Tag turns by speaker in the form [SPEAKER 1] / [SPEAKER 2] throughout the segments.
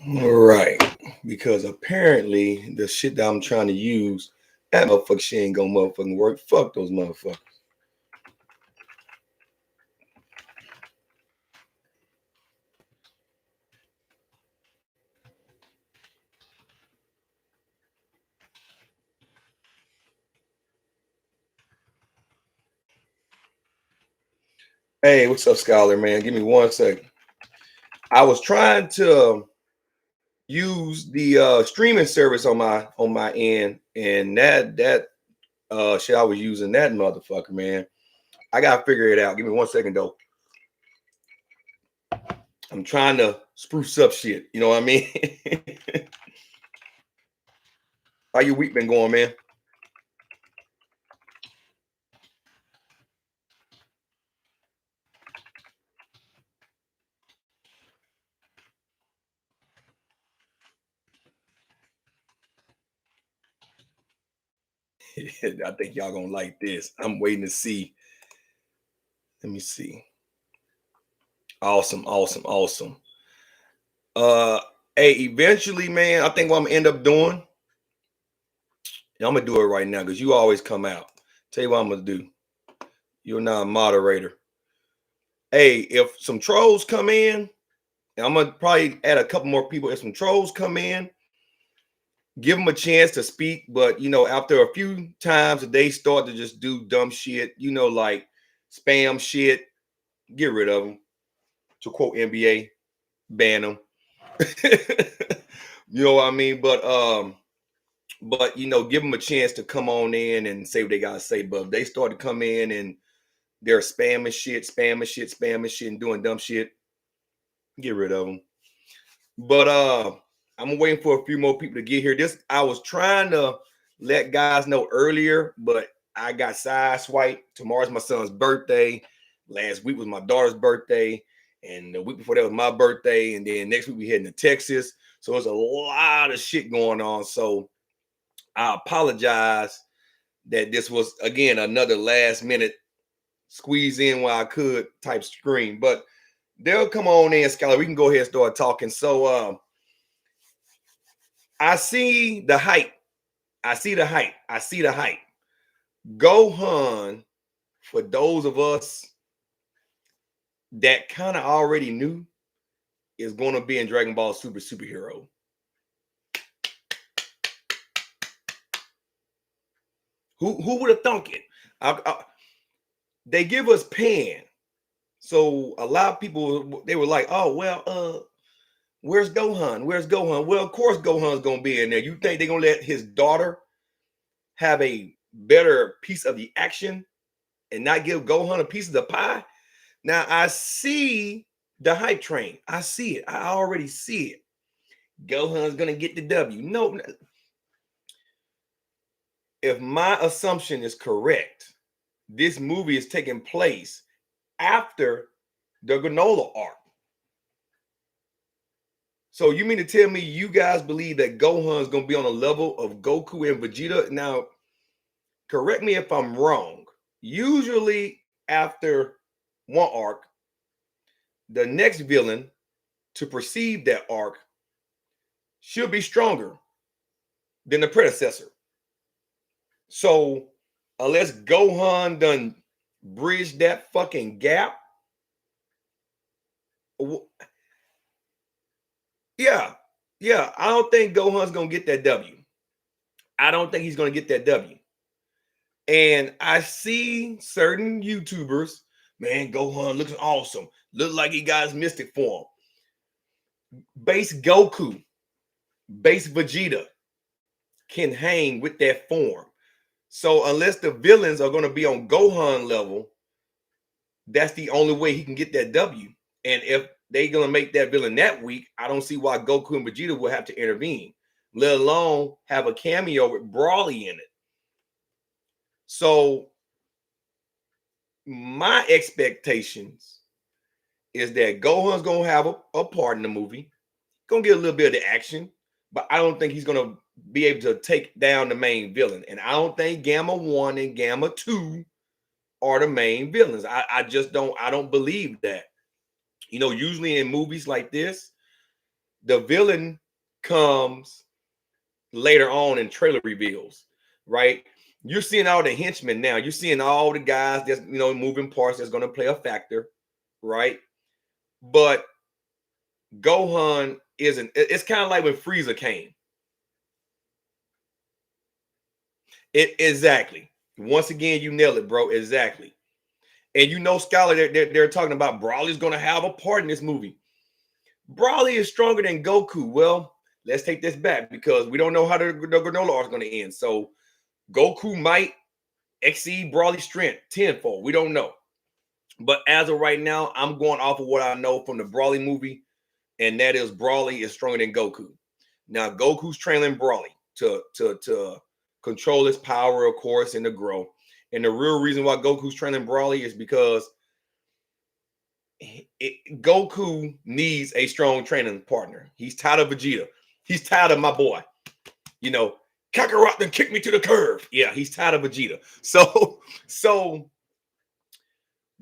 [SPEAKER 1] Right. Because apparently the shit that I'm trying to use, that motherfucker shit ain't gonna motherfucking work. Fuck those motherfuckers. Hey, what's up, Scholar, man? Give me 1 second. I was trying to use the streaming service on my end, and that shit I was using that motherfucker, man. I gotta figure it out. Give me 1 second though. I'm trying to spruce up shit. You know what I mean? How your week been going, man? I think y'all gonna like this. I'm waiting to see. Let me see. Awesome, awesome, awesome. Uh, hey, eventually, man, I think what I'm gonna end up doing, and I'm gonna do it right now because you always come out. Tell you what I'm gonna do. You're not a moderator. Hey, if some trolls come in, and I'm gonna probably add a couple more people. If some trolls come in, give them a chance to speak. But after a few times that they start to just do dumb shit, like spam shit, get rid of them. To quote NBA, ban them. You know what I mean? But give them a chance to come on in and say what they gotta say. But if they start to come in and they're spamming shit, and doing dumb shit, get rid of them. But I'm waiting for a few more people to get here. This I was trying to let guys know earlier, but I got sideswiped. Tomorrow's my son's birthday. Last week was my daughter's birthday, and the week before that was my birthday. And then next week we heading to Texas. So there's a lot of shit going on. So I apologize that this was again another last minute squeeze in while I could type screen. But they'll come on in, Skylar. We can go ahead and start talking. So I see the hype. I see the hype. I see the hype. Gohan, for those of us that kind of already knew, is going to be in Dragon Ball Super Superhero. Who would have thunk it? They give us Pan, so a lot of people they were like, "Oh well, where's Gohan? Where's Gohan?" Well, of course Gohan's gonna be in there. You think they're gonna let his daughter have a better piece of the action and not give Gohan a piece of the pie? Now I see the hype train. I see it. I already see it. Gohan's gonna get the W. No, if my assumption is correct, this movie is taking place after the granola arc. So you mean to tell me you guys believe that Gohan is going to be on the level of Goku and Vegeta? Now, correct me if I'm wrong. Usually after one arc, the next villain to perceive that arc should be stronger than the predecessor. So unless Gohan done bridge that fucking gap, yeah, yeah, I don't think Gohan's gonna get that W. I don't think he's gonna get that W. And I see certain YouTubers, man, Gohan looks awesome. Look like he got his mystic form. Base Goku, base Vegeta can hang with that form. So unless the villains are going to be on Gohan level, that's the only way he can get that W. And if they're going to make that villain that weak, I don't see why Goku and Vegeta will have to intervene, let alone have a cameo with Brawly in it. So my expectations is that Gohan's gonna have a part in the movie, gonna get a little bit of the action, but I don't think he's gonna be able to take down the main villain. And I don't think Gamma 1 and Gamma 2 are the main villains. I don't believe that. Usually in movies like this, The villain comes later on in trailer reveals, right? You're seeing all the henchmen now. You're seeing all the guys that's moving parts that's going to play a factor, right? But Gohan isn't. It's kind of like when Frieza came. It exactly. Once again, you nail it, bro. Exactly. And Skylar, they're talking about Broly's going to have a part in this movie. Broly is stronger than Goku. Well, let's take this back because we don't know how the granola arc is going to end. So Goku might exceed Broly's strength tenfold. We don't know. But as of right now, I'm going off of what I know from the Broly movie, and that is Broly is stronger than Goku. Now, Goku's training Broly to control his power, of course, and to grow. And the real reason why Goku's training Broly is because Goku needs a strong training partner. He's tired of Vegeta. He's tired of my boy. Kakarot then kicked me to the curve. Yeah, he's tired of Vegeta. So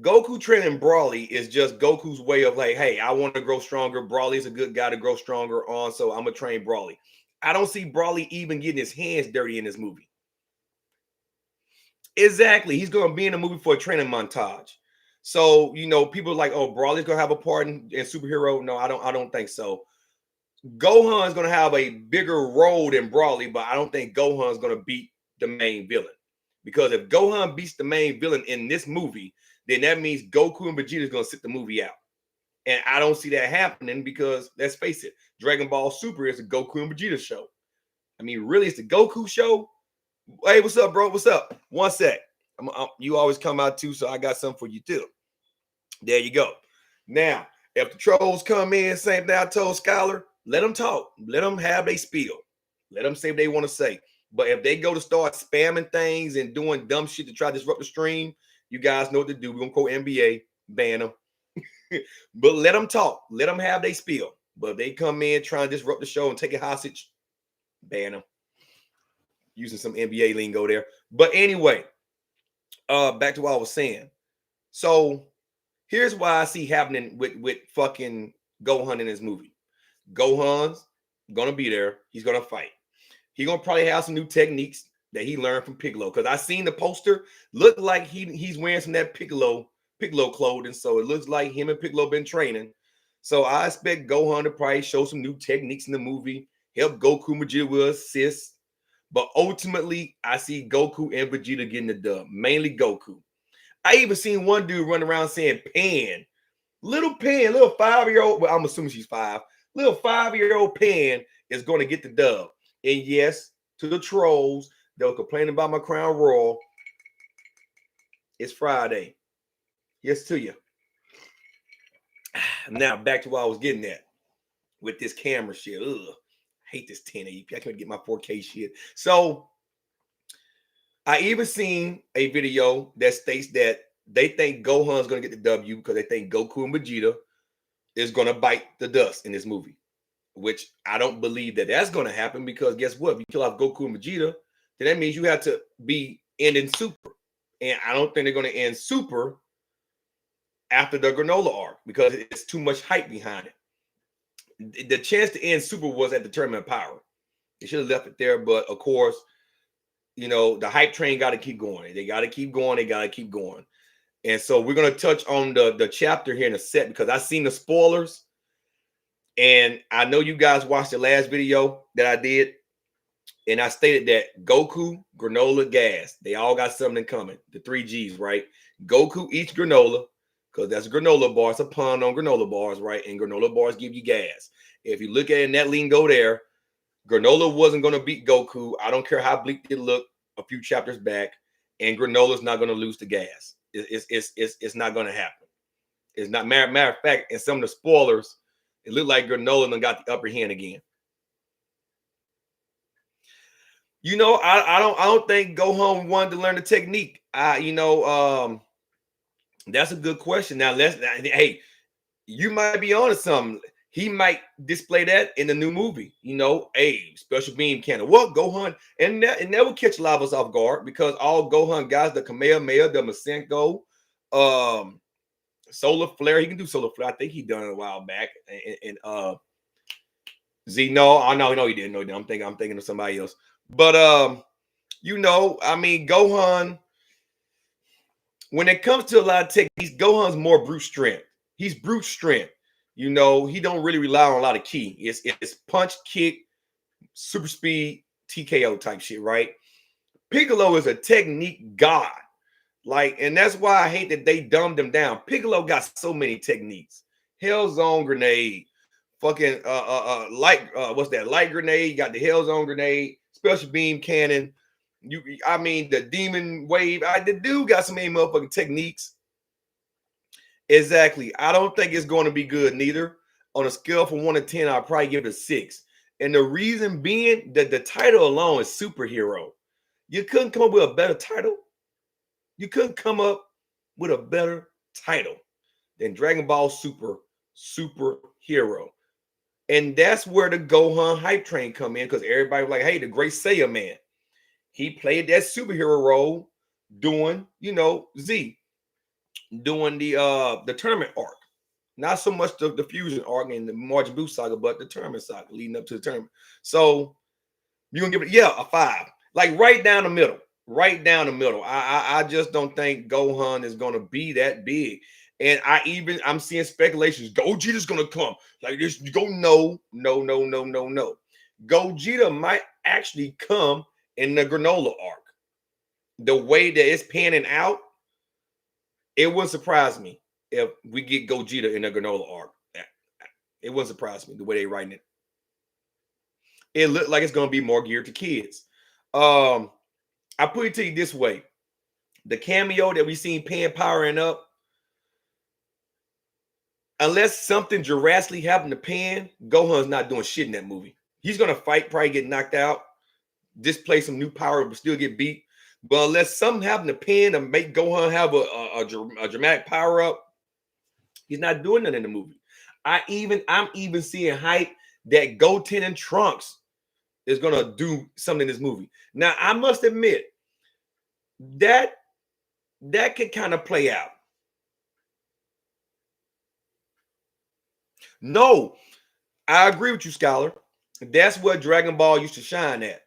[SPEAKER 1] Goku training Broly is just Goku's way of like, hey, I want to grow stronger. Broly's a good guy to grow stronger on, so I'm going to train Broly. I don't see Broly even getting his hands dirty in this movie. Exactly. He's going to be in the movie for a training montage. So, people are like, oh, Broly's going to have a part in superhero. No, I don't think so. Gohan's going to have a bigger role than Broly, but I don't think Gohan's going to beat the main villain. Because if Gohan beats the main villain in this movie, then that means Goku and Vegeta is going to sit the movie out. And I don't see that happening because, let's face it, Dragon Ball Super is a Goku and Vegeta show. I mean, really, it's the Goku show? Hey, what's up, bro? What's up? One sec. You always come out too, so I got something for you too. There you go. Now, if the trolls come in, same thing I told Skylar, let them talk. Let them have their spiel. Let them say what they want to say. But if they go to start spamming things and doing dumb shit to try to disrupt the stream, you guys know what to do. We're going to quote NBA, ban them. But let them talk. Let them have their spiel. But if they come in trying to disrupt the show and take it hostage, ban them. Using some NBA lingo there. But anyway, back to what I was saying. So here's why I see happening with fucking Gohan in this movie. Gohan's going to be there. He's going to fight. He's going to probably have some new techniques that he learned from Piccolo. Because I seen the poster. Look like he's wearing some of that Piccolo clothing. So it looks like him and Piccolo been training. So I expect Gohan to probably show some new techniques in the movie. Help Goku and Vegeta with assists. But ultimately, I see Goku and Vegeta getting the dub. Mainly Goku. I even seen one dude run around saying Pan. Little 5-year-old. Well, I'm assuming she's 5. Little 5-year-old Pan is going to get the dub. And yes, to the trolls that were complaining about my Crown Royal, it's Friday. Yes to you. Now, back to what I was getting at with this camera shit. Ugh. I hate this 1080p. I can't get my 4K shit. So, I even seen a video that states that they think Gohan's going to get the W because they think Goku and Vegeta is going to bite the dust in this movie, which I don't believe that that's going to happen because guess what? If you kill off Goku and Vegeta, then that means you have to be ending Super. And I don't think they're going to end Super after the granola arc because it's too much hype behind it. The chance to end Super was at the Tournament of Power. They should have left it there, but of course, the hype train got to keep going. They got to keep going. They got to keep going. And so we're going to touch on the chapter here in a sec because I've seen the spoilers. And I know you guys watched the last video that I did. And I stated that Goku, granola, gas. They all got something in common. The 3 Gs, right? Goku eats granola because that's a granola bar. It's a pun on granola bars, right? And granola bars give you gas. If you look at it in that lingo there, granola wasn't going to beat Goku. I don't care how bleak it looked a few chapters back. And granola's not going to lose the gas. It's not going to happen. It's not. Matter of fact, in some of the spoilers, it looked like granola done got the upper hand again. I don't think Gohan wanted to learn the technique. That's a good question. Now hey, you might be on to something. He might display that in the new movie. Special beam cannon. What Gohan and that will catch a lot of us off guard because all Gohan guys, the Kamehameha, the Masenko, solar flare. He can do solar flare. I think he done it a while back. And Z, no, I know, he didn't. No, he didn't. I'm thinking of somebody else. But I mean, Gohan. When it comes to a lot of techniques, Gohan's more brute strength. He's brute strength. He don't really rely on a lot of ki. It's punch, kick, super speed, TKO type shit, right? Piccolo is a technique god. And that's why I hate that they dumbed him down. Piccolo got so many techniques. Hell Zone grenade, fucking what's that? Light grenade, you got the Hell Zone grenade, special beam cannon. The demon wave. The dude got so many motherfucking techniques. Exactly. I don't think it's going to be good neither. On a scale from 1 to 10, I'll probably give it a 6. And the reason being that the title alone is superhero. You couldn't come up with a better title. You couldn't come up with a better title than Dragon Ball Superhero. And that's where the Gohan hype train come in, because everybody was like, hey, the great Saiyan man. He played that superhero role doing, Z, doing the tournament arc. Not so much the fusion arc and the Majin Buu saga, but the tournament saga leading up to the tournament. So you're gonna give it, a 5. Like right down the middle. Right down the middle. I just don't think Gohan is gonna be that big. And I'm seeing speculations. Gogeta's gonna come. Like this, you go, no. Gogeta might actually come in the granola arc. The way that it's panning out, it wouldn't surprise me if we get Gogeta in the granola arc. It wouldn't surprise me the way they're writing it. It looked like it's going to be more geared to kids. I put it to you this way. The cameo that we seen Pan powering up, unless something drastically happened to Pan, Gohan's not doing shit in that movie. He's going to fight, probably get knocked out, display some new power, but still get beat. But unless something happened to Pan to make Gohan have a dramatic power up, he's not doing that in the movie. I'm even seeing hype that Goten and Trunks is gonna do something in this movie. Now, I must admit that could kind of play out. No, I agree with you, Scholar. That's what Dragon Ball used to shine at.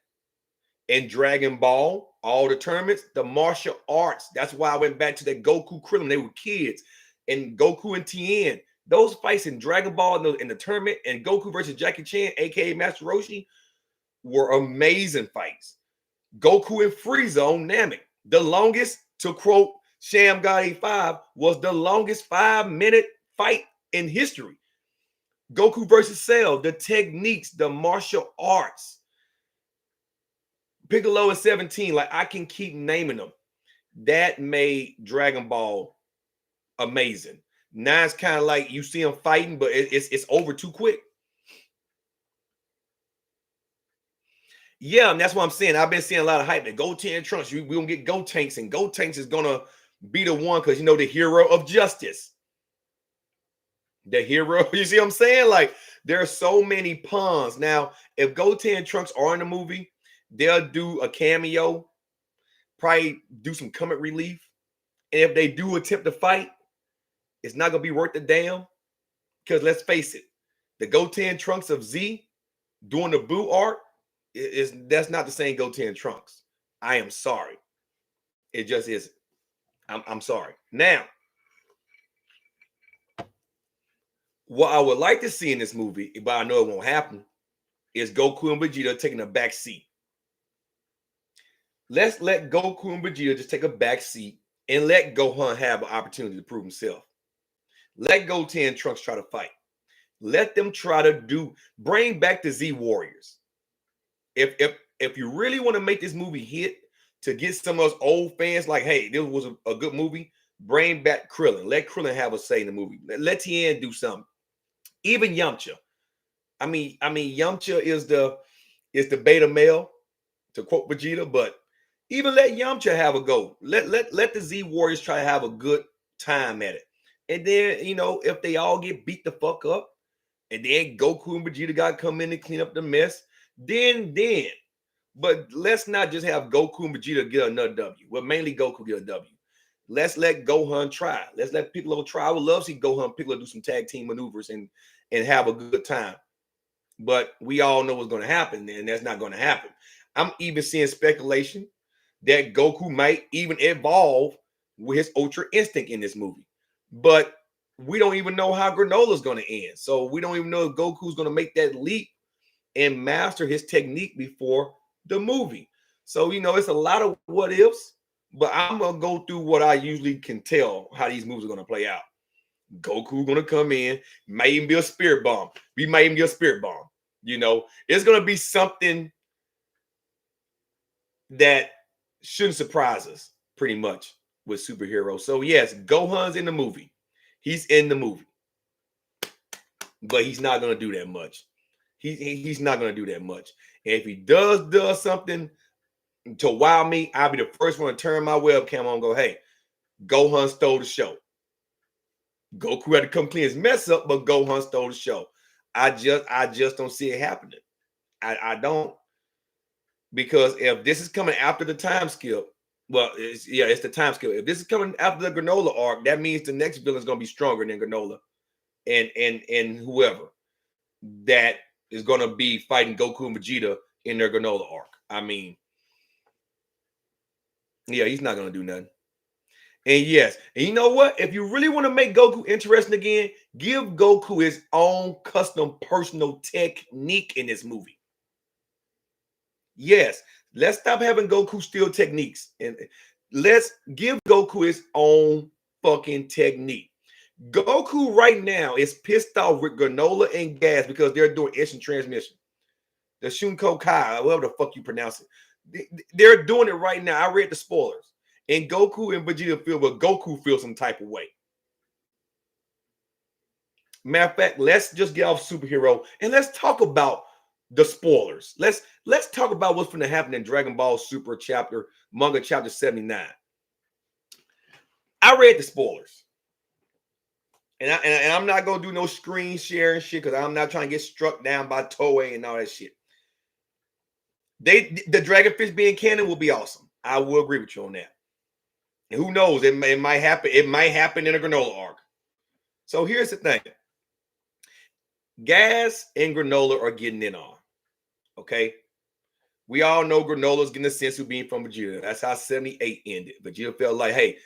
[SPEAKER 1] In Dragon Ball, all the tournaments, the martial arts. That's why I went back to that Goku Krillin. They were kids. And Goku and Tien, those fights in Dragon Ball in the tournament, and Goku versus Jackie Chan, aka Master Roshi, were amazing fights. Goku and Frieza on Namek. The longest, to quote Sham God 85, was the longest 5-minute fight in history. Goku versus Cell, the techniques, the martial arts. Piccolo is 17. Like, I can keep naming them. That made Dragon Ball amazing. Now it's kind of like you see them fighting, but it's over too quick. Yeah, and that's what I'm saying. I've been seeing a lot of hype that Goten and Trunks, we're going to get Gotenks, and Gotenks is going to be the one because, the hero of justice. The hero, you see what I'm saying? Like, there are so many puns. Now, if Goten and Trunks are in the movie, they'll do a cameo, probably do some comic relief. And if they do attempt to fight, it's not going to be worth the damn. Because let's face it, the Goten Trunks of Z doing the Buu arc, that's not the same Goten Trunks. I am sorry. It just isn't. I'm sorry. Now, what I would like to see in this movie, but I know it won't happen, is Goku and Vegeta taking a back seat. Let's let Goku and Vegeta just take a back seat and let Gohan have an opportunity to prove himself. Let Goten and Trunks try to fight. Let them try to bring back the Z Warriors. If you really want to make this movie hit, to get some of those old fans like, hey, this was a good movie, bring back Krillin. Let Krillin have a say in the movie. Let Tien do something. Even Yamcha. I mean, Yamcha is the beta male, to quote Vegeta, but even let Yamcha have a go. Let the Z Warriors try to have a good time at it. And then, if they all get beat the fuck up, and then Goku and Vegeta got to come in and clean up the mess, then. But let's not just have Goku and Vegeta get another W. Well, mainly Goku get a W. Let's let Gohan try. Let's let Piccolo try. I would love to see Gohan and Piccolo do some tag team maneuvers and have a good time. But we all know what's going to happen, and that's not going to happen. I'm even seeing speculation that Goku might even evolve with his Ultra Instinct in this movie. But we don't even know how Granola's going to end. So we don't even know if Goku's going to make that leap and master his technique before the movie. So, it's a lot of what ifs, but I'm going to go through what I usually can tell how these movies are going to play out. Goku going to come in, might even be a spirit bomb. We might even get a spirit bomb. It's going to be something that shouldn't surprise us pretty much with superheroes. So yes, Gohan's in the movie. He's in the movie. But he's not going to do that much. He's not going to do that much. And if he does something to wow me, I'll be the first one to turn my webcam on and go, hey, Gohan stole the show. Goku had to come clean his mess up, but Gohan stole the show. I just don't see it happening. I don't. Because if this is coming after the time skip, it's the time skip. If this is coming after the Granola arc, that means the next villain is going to be stronger than Granola and whoever that is going to be fighting Goku and Vegeta in their Granola arc. I mean, yeah, he's not going to do nothing. And yes, and you know what? If you really want to make Goku interesting again, give Goku his own custom personal technique in this movie. Yes, let's stop having Goku steal techniques and let's give Goku his own fucking technique. Goku right now is pissed off with Granola and Gas because they're doing instant transmission. The Shunko Kai, whatever the fuck you pronounce it. They're doing it right now. I read the spoilers. And Goku and Vegeta feel, but Goku feels some type of way. Matter of fact, let's just get off superhero and let's talk about the spoilers. Let's talk about what's going to happen in Dragon Ball Super Manga chapter 79. I read the spoilers. And I'm not going to do no screen sharing shit because I'm not trying to get struck down by Toei and all that shit. The Dragonfish being canon will be awesome. I will agree with you on that. And who knows? It might happen. It might happen in a Granola arc. So here's the thing. Gas and Granola are getting it on. Okay. We all know Granola's getting a sensu bean from Vegeta. That's how 78 ended. Vegeta felt like, hey,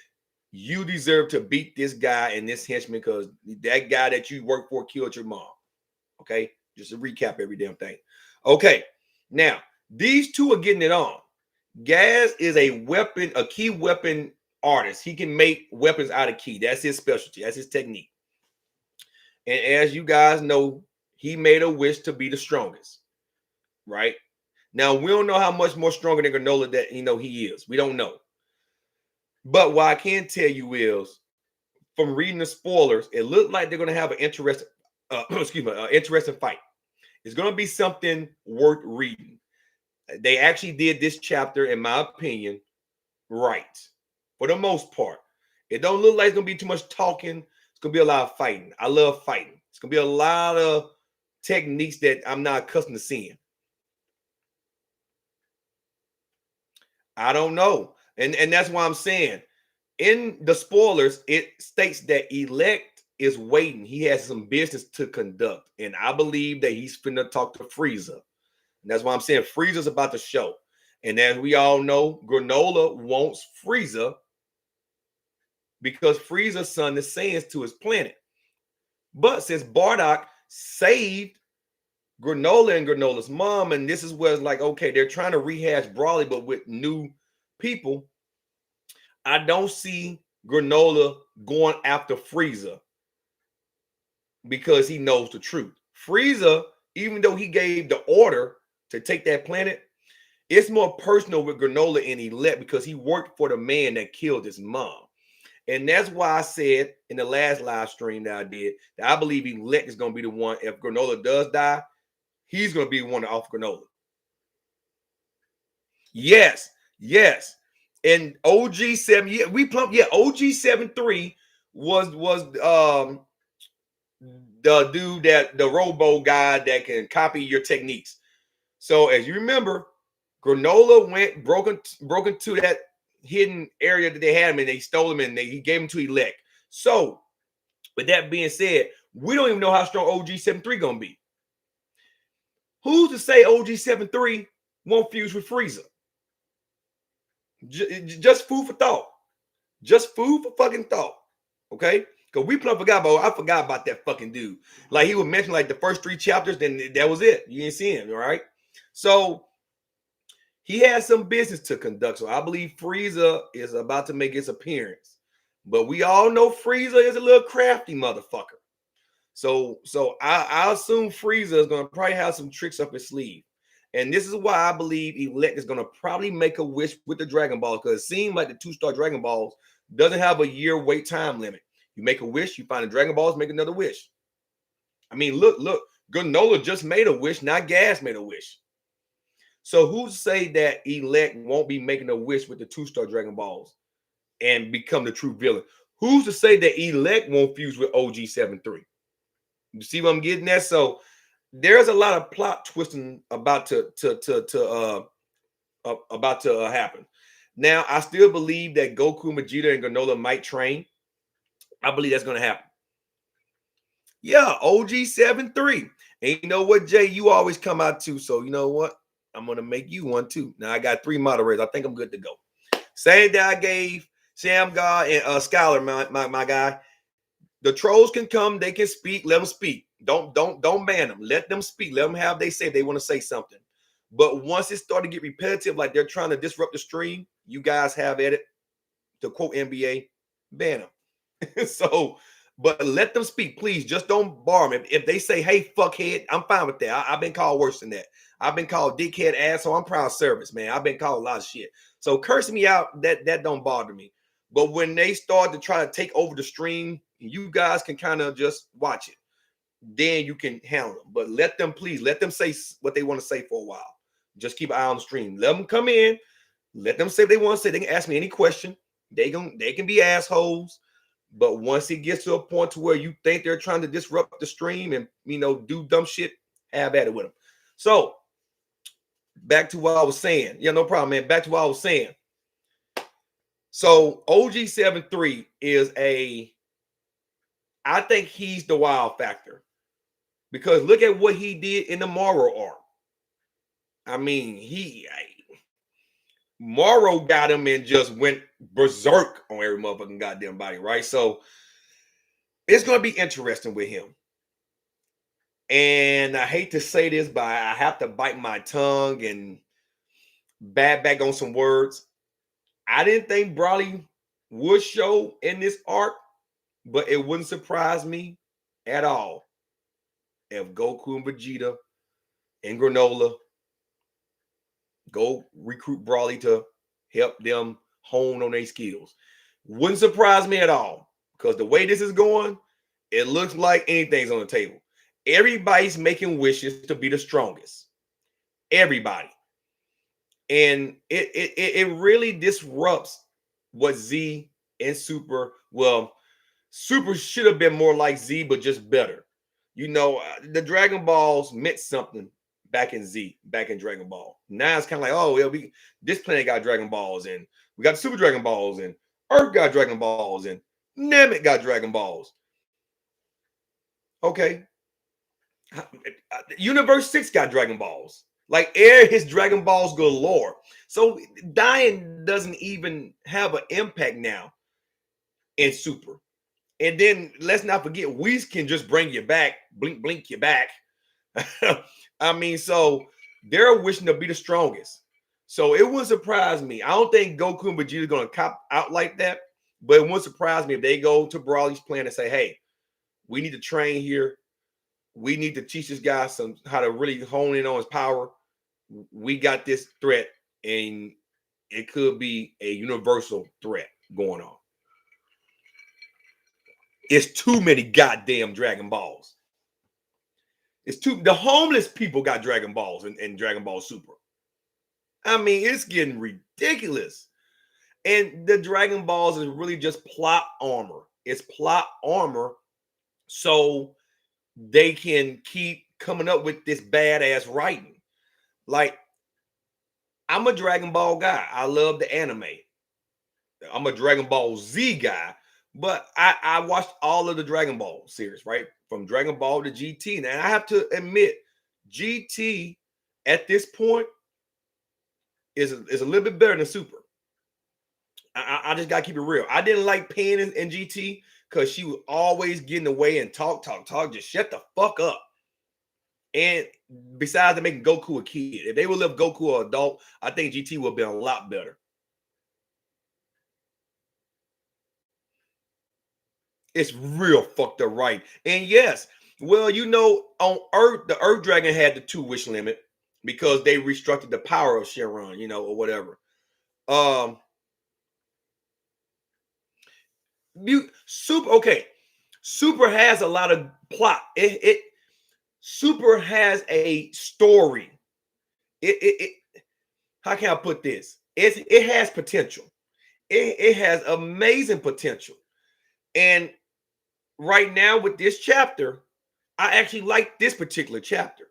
[SPEAKER 1] you deserve to beat this guy and this henchman because that guy that you work for killed your mom. Okay. Just to recap every damn thing. Okay. Now, these two are getting it on. Gas is a key weapon artist. He can make weapons out of key. That's his specialty. That's his technique. And as you guys know, he made a wish to be the strongest. Right? Now, we don't know how much more stronger than Granola that he is. We don't know. But what I can tell you is, from reading the spoilers, it looked like they're going to have an interesting, interesting fight. It's going to be something worth reading. They actually did this chapter, in my opinion, right. For the most part. It don't look like it's going to be too much talking. It's going to be a lot of fighting. I love fighting. It's going to be a lot of techniques that I'm not accustomed to seeing. I don't know. And that's why I'm saying in the spoilers, it states that Elect is waiting. He has some business to conduct. And I believe that he's finna talk to Frieza. And that's why I'm saying Frieza's about to show. And as we all know, Granola wants Frieza because Frieza's son is Saiyans to his planet. But since Bardock saved Granola and Granola's mom, and this is where it's like, okay, they're trying to rehash Brawley, but with new people. I don't see Granola going after Frieza because he knows the truth. Frieza, even though he gave the order to take that planet, it's more personal with Granola and Elect because he worked for the man that killed his mom. And that's why I said in the last live stream that I did that I believe Elect is going to be the one. If Granola does die, he's going to be the one to offer Granola. Yes. And OG7, yeah, OG73 was the dude that the robo guy that can copy your techniques. So as you remember, Granola broke into that hidden area that they had him and they stole him and he gave him to Elect. So with that being said, we don't even know how strong OG73 gonna be. Who's to say OG73 won't fuse with Frieza? Just food for thought. Just food for fucking thought. Okay? Because I forgot about that fucking dude. Like he would mention like the first 3 chapters, then that was it. You didn't see him, all right? So he has some business to conduct. So I believe Frieza is about to make his appearance. But we all know Frieza is a little crafty motherfucker. So I assume Frieza is going to probably have some tricks up his sleeve. And this is why I believe Elect is going to probably make a wish with the Dragon Balls, because it seems like the 2-star Dragon Balls doesn't have a year wait time limit. You make a wish, you find the Dragon Balls, make another wish. I mean, look, Granola just made a wish, not Gas made a wish. So who's to say that Elect won't be making a wish with the 2-star Dragon Balls and become the true villain? Who's to say that Elect won't fuse with OG73? You see what I'm getting at? So there's a lot of plot twisting about to happen. Now, I still believe that Goku, Vegeta, and Granola might train. I believe that's going to happen. Yeah, OG73. And you know what, Jay? You always come out too. So you know what? I'm going to make you one too. Now I got 3 moderators. I think I'm good to go. Same that I gave Sam God and Skylar, my guy. The trolls can come. They can speak. Let them speak. Don't ban them. Let them speak. Let them have they say if they want to say something. But once it started to get repetitive, like they're trying to disrupt the stream, you guys have at it. To quote NBA, ban them. So, but let them speak, please. Just don't bar them. If they say, "Hey, fuckhead," I'm fine with that. I've been called worse than that. I've been called dickhead, asshole. I'm proud service, man. I've been called a lot of shit. So cursing me out, that don't bother me. But when they start to try to take over the stream, you guys can kind of just watch it. Then you can handle them. But let them say what they want to say for a while. Just keep an eye on the stream. Let them come in. Let them say what they want to say. They can ask me any question. They can be assholes. But once it gets to a point to where you think they're trying to disrupt the stream and do dumb shit, have at it with them. So back to what I was saying. Yeah, no problem, man. Back to what I was saying. So OG73 is I think he's the wild factor. Because look at what he did in the Morrow arc. I mean, Morrow got him and just went berserk on every motherfucking goddamn body, right? So it's going to be interesting with him. And I hate to say this, but I have to bite my tongue and bad back on some words. I didn't think Broly would show in this arc, but it wouldn't surprise me at all if Goku and Vegeta and Granola go recruit Broly to help them hone on their skills. Wouldn't surprise me at all, because the way this is going, it looks like anything's on the table. Everybody's making wishes to be the strongest. Everybody. And it really disrupts what Z and Super, well, Super should have been more like Z, but just better. The Dragon Balls meant something back in Dragon Ball. Now it's kind of like, oh, yeah, this planet got Dragon Balls, and we got Super Dragon Balls, and Earth got Dragon Balls, and Namek got Dragon Balls. Okay. Universe 6 got Dragon Balls. Like Air, his Dragon Balls galore. So dying doesn't even have an impact now in Super. And then let's not forget, Whis can just bring you back, blink you back. I mean, so they're wishing to be the strongest. So it wouldn't surprise me. I don't think Goku and Vegeta are going to cop out like that, but it wouldn't surprise me if they go to Broly's plan and say, hey, we need to train here. We need to teach this guy how to really hone in on his power. We got this threat, and it could be a universal threat going on. It's too many goddamn Dragon Balls. The homeless people got Dragon Balls and Dragon Ball Super. I mean, it's getting ridiculous. And the Dragon Balls is really just plot armor. It's plot armor so they can keep coming up with this badass writing. Like, I'm a Dragon Ball guy. I love the anime. I'm a Dragon Ball Z guy, but I watched all of the Dragon Ball series, right? From Dragon Ball to GT. And I have to admit, GT at this point is a little bit better than Super. I just gotta keep it real. I didn't like Pan in GT because she was always getting away and talk. Just shut the fuck up. And besides, they're making Goku a kid. If they would left Goku an adult, I think GT would have been a lot better. It's real fucked up, right? And yes, well, you know, on Earth, the Earth Dragon had the 2 wish limit because they restructured the power of Sharon, you know, or whatever. Super, okay. Super has a lot of plot. It Super has a story. It how can I put this? It has potential. It has amazing potential. And right now with this chapter, I actually like this particular chapter.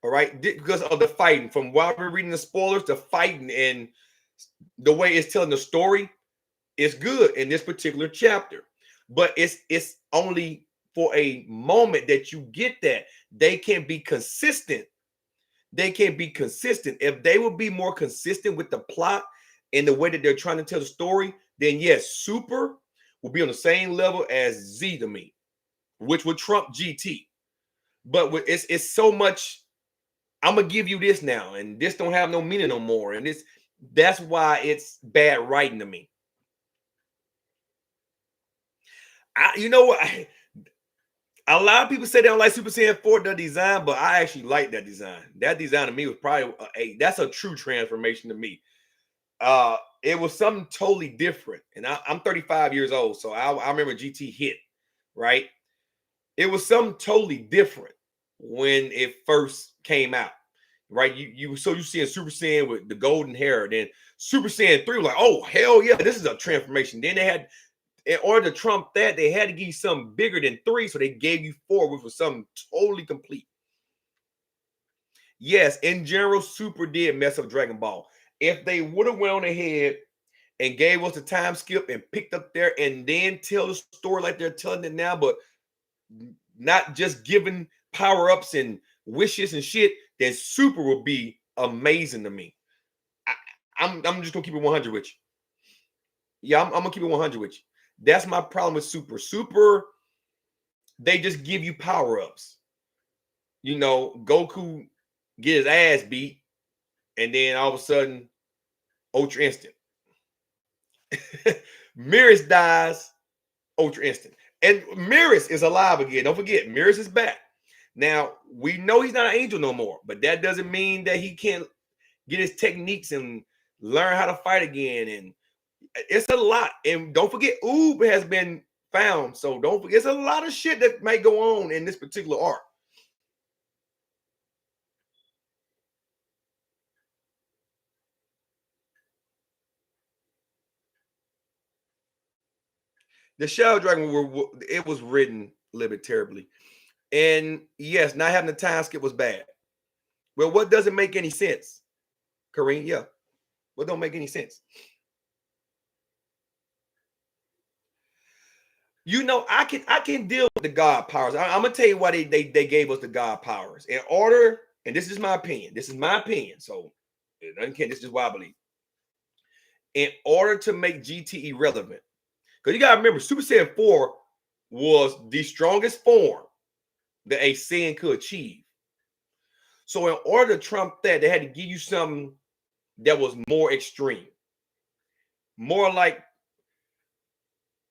[SPEAKER 1] All right, because of the fighting. From while we're reading the spoilers, the fighting and the way it's telling the story is good in this particular chapter. But it's only for a moment that you get that. They can be consistent. They can be consistent. If they would be more consistent with the plot and the way that they're trying to tell the story, then yes, Super will be on the same level as Z to me, which would trump GT. But it's so much. I'm gonna give you this now, and this don't have no meaning no more, and that's why it's bad writing to me. You know what? A lot of people say they don't like Super Saiyan 4 the design, but I actually like that design. That design to me was probably that's a true transformation to me. It was something totally different, and I'm 35 years old, so I remember GT hit, right? It was something totally different when it first came out, right? You seeing Super Saiyan with the golden hair, then Super Saiyan 3 was like, oh hell yeah, this is a transformation. Then they had, in order to trump that, they had to give you something bigger than 3, so they gave you 4, which was something totally complete. Yes, in general, Super did mess up Dragon Ball. If they would have went on ahead and gave us a time skip and picked up there and then tell the story like they're telling it now, but not just giving power-ups and wishes and shit, then Super would be amazing to me. I'm just gonna keep it 100 with you. Yeah, I'm gonna keep it 100 with you. That's my problem with Super. Super, they just give you power-ups. You know, Goku get his ass beat, and then all of a sudden, Ultra Instant. Mirror dies, Ultra Instant. And Mirror is alive again. Don't forget, Mirror is back. Now, we know he's not an angel no more, but that doesn't mean that he can't get his techniques and learn how to fight again. And it's a lot. And don't forget, Oob has been found. So don't forget, it's a lot of shit that might go on in this particular arc. The Shadow Dragon it was written a little bit terribly. And yes, not having the time skip was bad. Well, what doesn't make any sense, Kareem? Yeah. What don't make any sense? You know, I can deal with the God powers. I'm gonna tell you why they gave us the God powers. In order, and this is my opinion. This is my opinion. So this is why I believe. In order to make GT irrelevant, because you gotta remember, Super Saiyan 4 was the strongest form that a Saiyan could achieve. So in order to trump that, they had to give you something that was more extreme, more like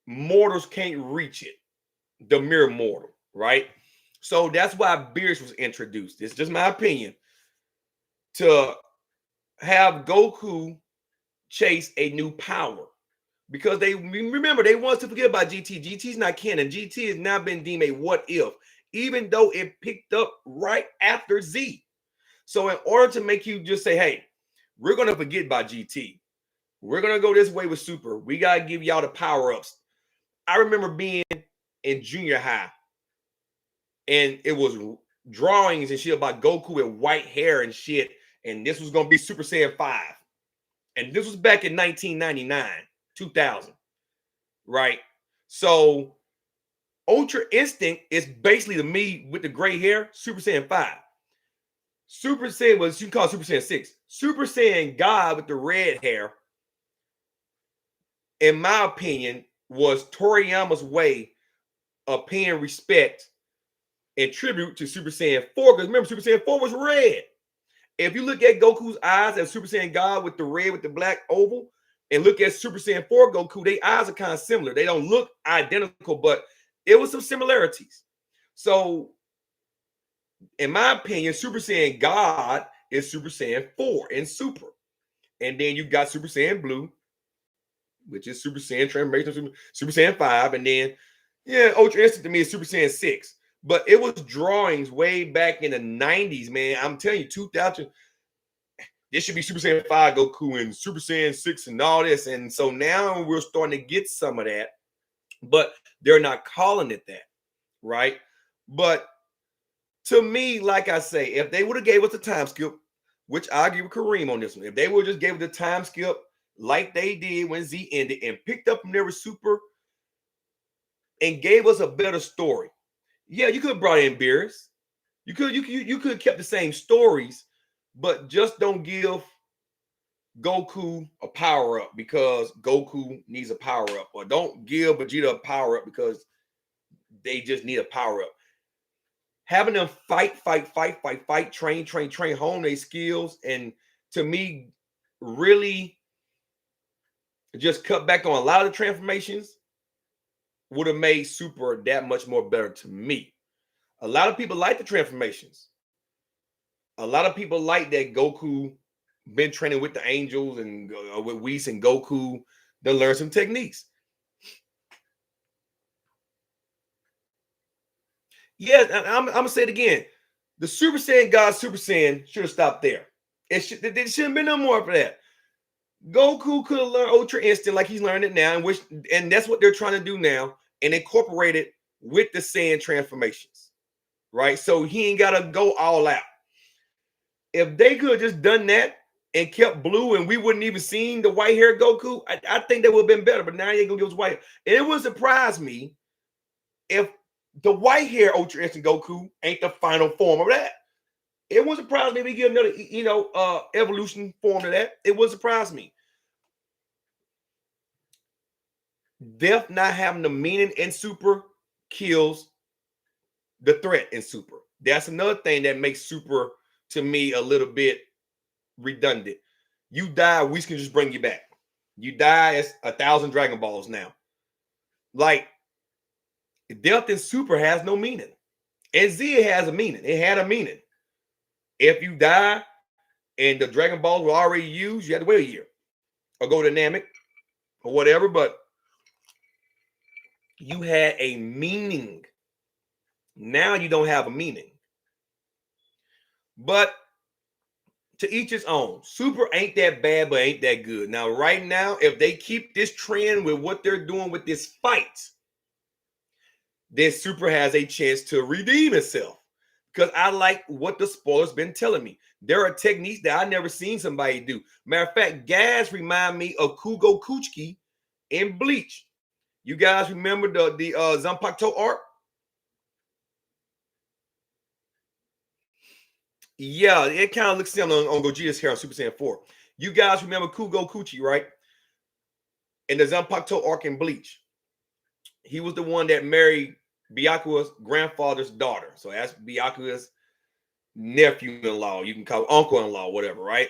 [SPEAKER 1] mortals can't reach it, the mere mortal, right? So that's why Beerus was introduced. It's just my opinion, to have Goku chase a new power, because they remember they want us to forget about GT. GT's not canon. GT has now been deemed a what if, even though it picked up right after Z. So in order to make you just say, hey, we're gonna forget about GT, we're gonna go this way with Super, we gotta give y'all the power-ups. I remember being in junior high, and it was drawings and shit about Goku with white hair and shit, and this was gonna be Super Saiyan 5. And this was back in 1999, 2000, right? So Ultra Instinct is basically, to me, with the gray hair, Super Saiyan 5. Super Saiyan was, you can call it Super Saiyan 6. Super Saiyan God with the red hair, in my opinion, was Toriyama's way of paying respect and tribute to Super Saiyan 4. Because remember, Super Saiyan 4 was red. If you look at Goku's eyes as Super Saiyan God with the red with the black oval, and look at Super Saiyan 4 Goku, their eyes are kind of similar. They don't look identical, but it was some similarities. So, in my opinion, Super Saiyan God is Super Saiyan 4 and Super. And then you got Super Saiyan Blue, which is Super Saiyan transformation, Super Saiyan 5. And then, yeah, Ultra Instinct to me is Super Saiyan 6. But it was drawings way back in the 90s, man. I'm telling you, 2000. This should be Super Saiyan 5 Goku and Super Saiyan 6 and all this. And so now we're starting to get some of that, but they're not calling it that, right? But to me, like I say, if they would have gave us a time skip, which I give Kareem on this one, if they would just gave the time skip like they did when Z ended and picked up from their Super and gave us a better story. Yeah, you could have brought in Beerus. You could have kept the same stories, but just don't give Goku a power up because Goku needs a power up, or don't give Vegeta a power up because they just need a power up. Having them fight, train, hone their skills, and to me, really just cut back on a lot of the transformations would have made Super that much more better to me. A lot of people like the transformations. A lot of people like that Goku been training with the angels and with Whis and Goku to learn some techniques. Yes, I'm gonna say it again. The Super Saiyan God Super Saiyan should have stopped there. There shouldn't have been no more for that. Goku could have learned Ultra Instinct like he's learning it now, and that's what they're trying to do now, and incorporate it with the Saiyan transformations, right? So he ain't gotta go all out. If they could have just done that and kept Blue, and we wouldn't even seen the white hair Goku, I think that would have been better. But now you ain't gonna give us white. And it would surprise me if the white hair Ultra Instinct Goku ain't the final form of that. It wouldn't surprise me if we get another, evolution form of that. It wouldn't surprise me. Death not having the meaning in Super kills the threat in Super. That's another thing that makes Super, to me, a little bit redundant. You die, we can just bring you back. You die, it's 1,000 Dragon Balls now. Like, death in Super has no meaning. And Z has a meaning. It had a meaning. If you die and the Dragon Balls were already used, you had to wait a year or go dynamic or whatever, but you had a meaning. Now you don't have a meaning. But to each his own. Super ain't that bad, but ain't that good. Now, right now, if they keep this trend with what they're doing with this fight, then Super has a chance to redeem itself. Because I like what the spoiler's been telling me. There are techniques that I never seen somebody do. Matter of fact, Gas remind me of Kugo Kuchiki in Bleach. You guys remember the Zanpakuto arc? Yeah, it kind of looks similar on Gogeta's hair on Super Saiyan 4. You guys remember Kugo Kuchi, right? In the Zanpakuto arc in Bleach. He was the one that married Byakuya's grandfather's daughter. So that's Byakuya's nephew-in-law. You can call it uncle-in-law, whatever, right?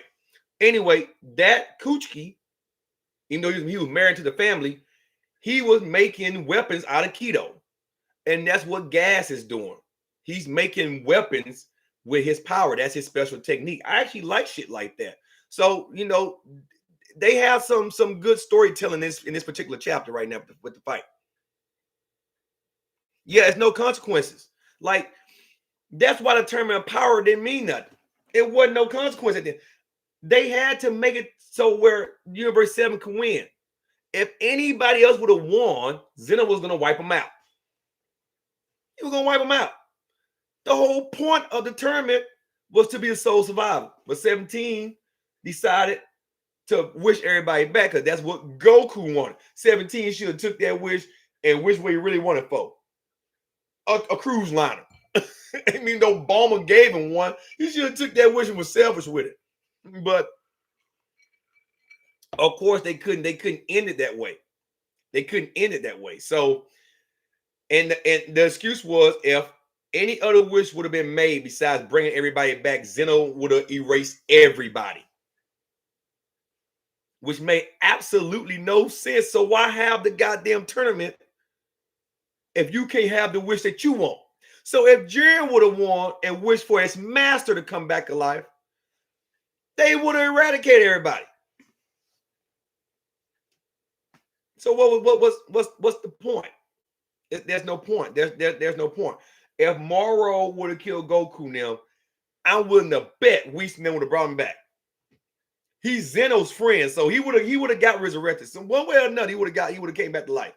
[SPEAKER 1] Anyway, that Kuchiki, even though he was married to the family, he was making weapons out of Keto. And that's what Gas is doing. He's making weapons with his power. That's his special technique. I actually like shit like that. So, they have some good storytelling in this particular chapter right now with the fight. Yeah, it's no consequences. Like, that's why the term of power didn't mean nothing. It wasn't no consequence at the end. They had to make it so where Universe 7 could win. If anybody else would have won, Zeno was going to wipe them out. He was going to wipe them out. The whole point of the tournament was to be a sole survivor. But 17 decided to wish everybody back because that's what Goku wanted. 17 should have took that wish and wished what he really wanted for. A cruise liner. I mean, no Obama gave him one. He should have took that wish and was selfish with it. But of course, they couldn't end it that way. They couldn't end it that way. So, and the excuse was, if any other wish would have been made besides bringing everybody back, Zeno would have erased everybody, which made absolutely no sense. So why have the goddamn tournament if you can't have the wish that you want? So if Jiren would have won and wished for his master to come back alive, they would have eradicated everybody. So what's the point? There's no point. There's no point. If Moro would have killed Goku now, I'm willing to bet Whis would have brought him back. He's Zeno's friend, so he would have got resurrected. So one way or another, he would have came back to life.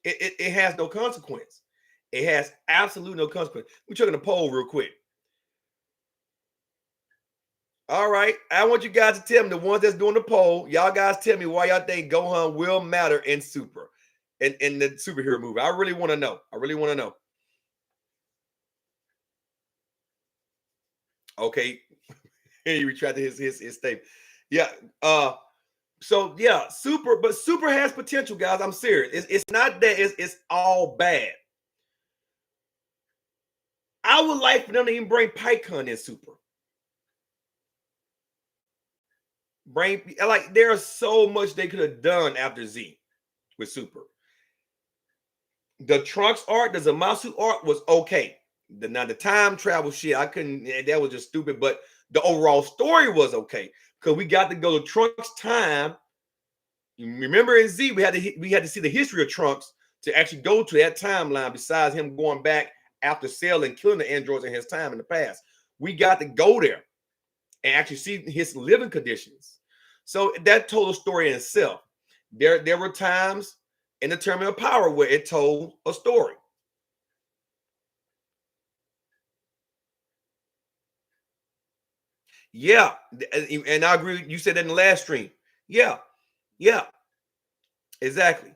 [SPEAKER 1] It has no consequence. It has absolutely no consequence. We're checking the poll real quick. All right, I want you guys to tell me, the ones that's doing the poll, y'all guys tell me why y'all think Gohan will matter in Super, in the superhero movie. I really want to know. I really want to know. Okay, he retracted his statement. Yeah. So yeah, Super has potential, guys. I'm serious. It's not that it's all bad. I would like for them to even bring Pycon in Super. Like there's so much they could have done after Z with Super. The Trunks art, the Zamasu art was okay. Now the time travel shit, I couldn't. That was just stupid. But the overall story was okay because we got to go to Trunks' time. You remember in Z, we had to see the history of Trunks to actually go to that timeline. Besides him going back after Cell and killing the androids in his time in the past, we got to go there and actually see his living conditions. So that told a story in itself. There were times in the Tournament of Power where it told a story. Yeah, and I agree. You said that in the last stream. Yeah, exactly.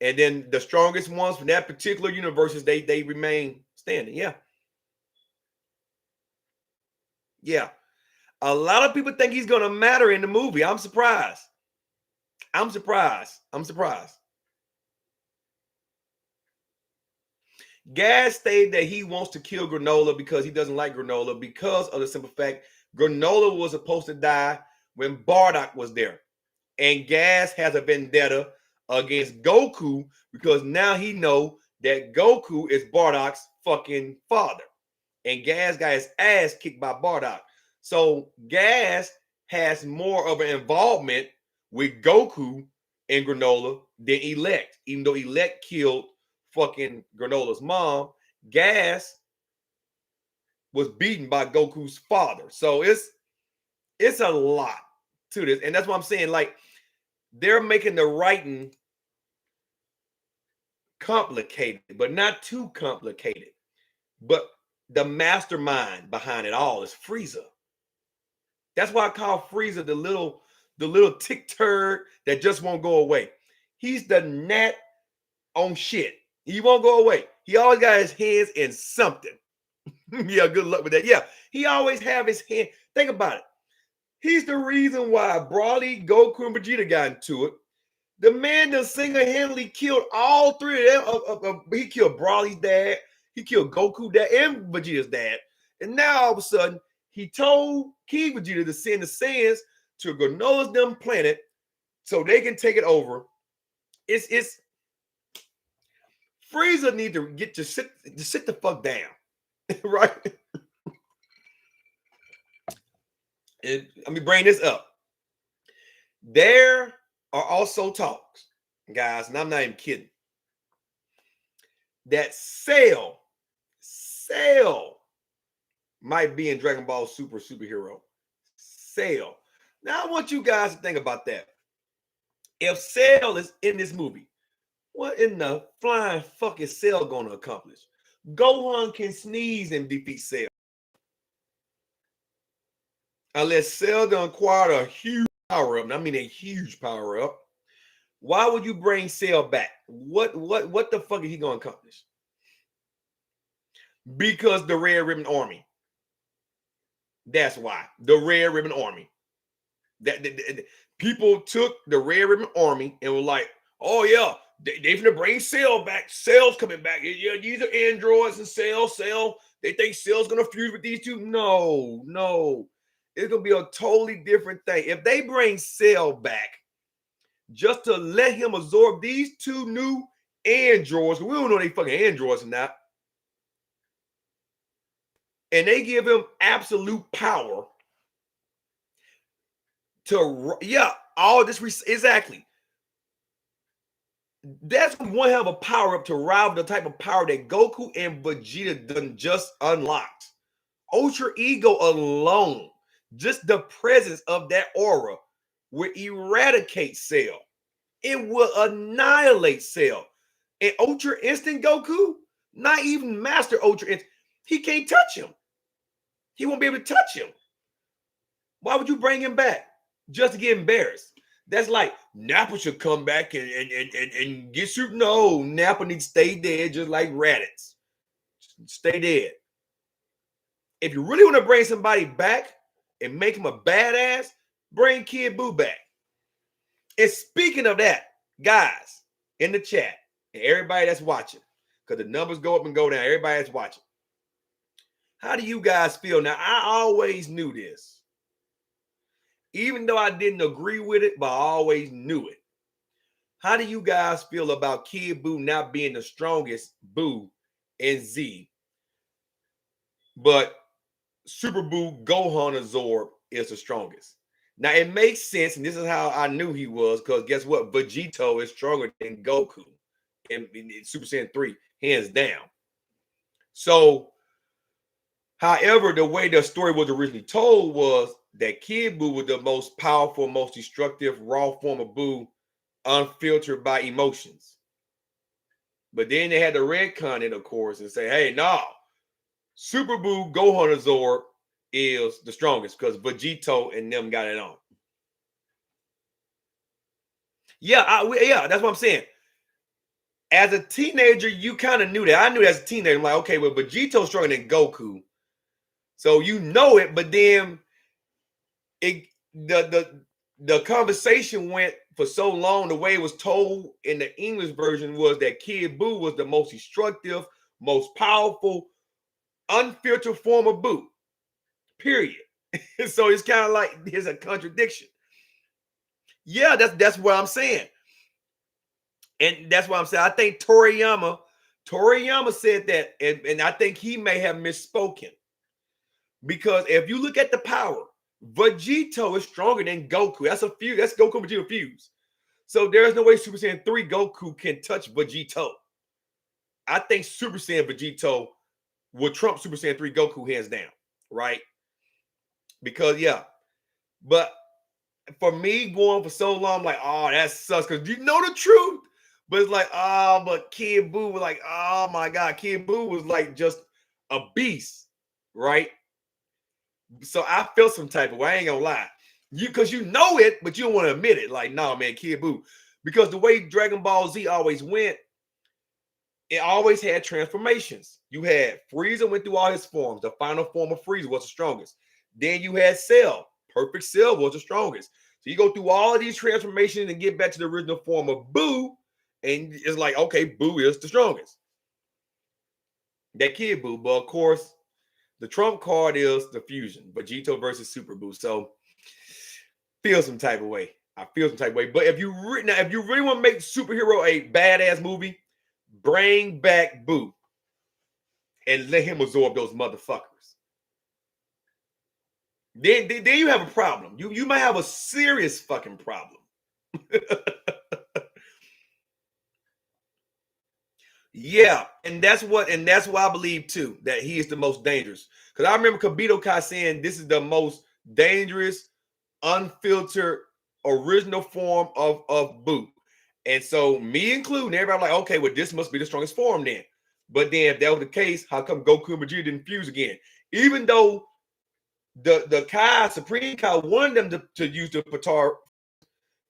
[SPEAKER 1] And then the strongest ones from that particular universe, they remain standing. Yeah. A lot of people think he's going to matter in the movie. I'm surprised. Gas stated that he wants to kill Granola because he doesn't like Granola because of the simple fact Granola was supposed to die when Bardock was there. And Gas has a vendetta against Goku because now he know that Goku is Bardock's fucking father. And Gas got his ass kicked by Bardock. So Gas has more of an involvement with Goku and Granola than Elect. Even though Elect killed fucking Granola's mom, Gas was beaten by Goku's father. So it's a lot to this. And that's what I'm saying. Like, they're making the writing complicated, but not too complicated. But the mastermind behind it all is Frieza. That's why I call Frieza the little tick turd that just won't go away. He's the gnat on shit. He won't go away. He always got his hands in something. Yeah, good luck with that. Yeah, he always have his hand. Think about it. He's the reason why Broly, Goku, and Vegeta got into it. The man that single-handedly killed all three of them. He killed Broly's dad. He killed Goku's dad and Vegeta's dad. And now all of a sudden, he told King Vegeta to send the Saiyans to Granola's them planet so they can take it over. It's Frieza need to get to sit the fuck down, right? And let me bring this up. There are also talks, guys, and I'm not even kidding, that Cell might be in Dragon Ball Super superhero. Cell. Now I want you guys to think about that. If Cell is in this movie, what in the flying fuck is Cell going to accomplish? Gohan can sneeze and defeat Cell. Unless Cell done acquired a huge power up. I mean a huge power up. Why would you bring Cell back? What the fuck is he going to accomplish? Because the Red Ribbon Army. That's why. The Red Ribbon Army. That people took the Red Ribbon Army and were like, oh yeah, they finna bring Cell back. Cell's coming back. Yeah, these are androids and Cell. They think Cell's gonna fuse with these two. No. It's gonna be a totally different thing. If they bring Cell back just to let him absorb these two new androids, we don't know they fucking androids or not, and they give him absolute power to, all this, exactly. That's one hell of a power up to rival the type of power that Goku and Vegeta done just unlocked. Ultra Ego alone, just the presence of that aura, will eradicate Cell. It will annihilate Cell. And Ultra Instinct Goku, not even Master Ultra Instinct, he can't touch him. He won't be able to touch him. Why would you bring him back? Just to get embarrassed. That's like Nappa should come back and get you. No, Nappa needs to stay dead just like Raditz. Stay dead. If you really want to bring somebody back and make him a badass, bring Kid Buu back. And speaking of that, guys, in the chat, and everybody that's watching, because the numbers go up and go down, everybody that's watching, how do you guys feel? Now, I always knew this. Even though I didn't agree with it, but I always knew it. How do you guys feel about Kid Buu not being the strongest Buu in Z? But Super Buu Gohan Absorb is the strongest. Now, it makes sense, and this is how I knew he was, because guess what? Vegito is stronger than Goku in Super Saiyan 3, hands down. So, however, the way the story was originally told was that Kid Buu was the most powerful, most destructive, raw form of Buu, unfiltered by emotions. But then they had to retcon it, of course, and say, hey, no, Super Buu Gohan Absorb is the strongest because Vegito and them got it on. Yeah, that's what I'm saying. As a teenager, you kind of knew that. I knew as a teenager, I'm like, okay, well, Vegito's stronger than Goku. So you know it, but then the conversation went for so long. The way it was told in the English version was that Kid Buu was the most destructive, most powerful, unfiltered form of Buu. Period. So it's kind of like there's a contradiction. Yeah, that's what I'm saying. And that's what I'm saying. I think Toriyama said that, and I think he may have misspoken. Because if you look at the power, Vegito is stronger than Goku. That's a fuse. That's Goku Vegeta fuse. So there's no way Super Saiyan 3 Goku can touch Vegito. I think Super Saiyan Vegito will trump Super Saiyan 3 Goku hands down, right? Because, but for me going for so long, I'm like, oh, that sucks. Because you know the truth. But it's like, but Kid Buu was like, oh my God, Kid Buu was like just a beast, right? So I felt some type of way. I ain't gonna lie. Because you know it, but you don't want to admit it. Like, no, man, Kid Buu. Because the way Dragon Ball Z always went, it always had transformations. You had Frieza went through all his forms. The final form of Frieza was the strongest. Then you had Cell. Perfect Cell was the strongest. So you go through all of these transformations and get back to the original form of Buu. And it's like, okay, Buu is the strongest. That Kid Buu. But of course, the trump card is the fusion. Vegito versus Super Buu. So feel some type of way. I feel some type of way. But if you really want to make superhero a badass movie, bring back Buu and let him absorb those motherfuckers. Then you have a problem. You might have a serious fucking problem. Yeah, and that's why I believe too that he is the most dangerous. Because I remember Kibito Kai saying this is the most dangerous, unfiltered, original form of Buu. And so me including, everybody like, okay, well, this must be the strongest form then. But then if that was the case, how come Goku and Vegeta didn't fuse again? Even though the Kai, Supreme Kai wanted them to use the Patar,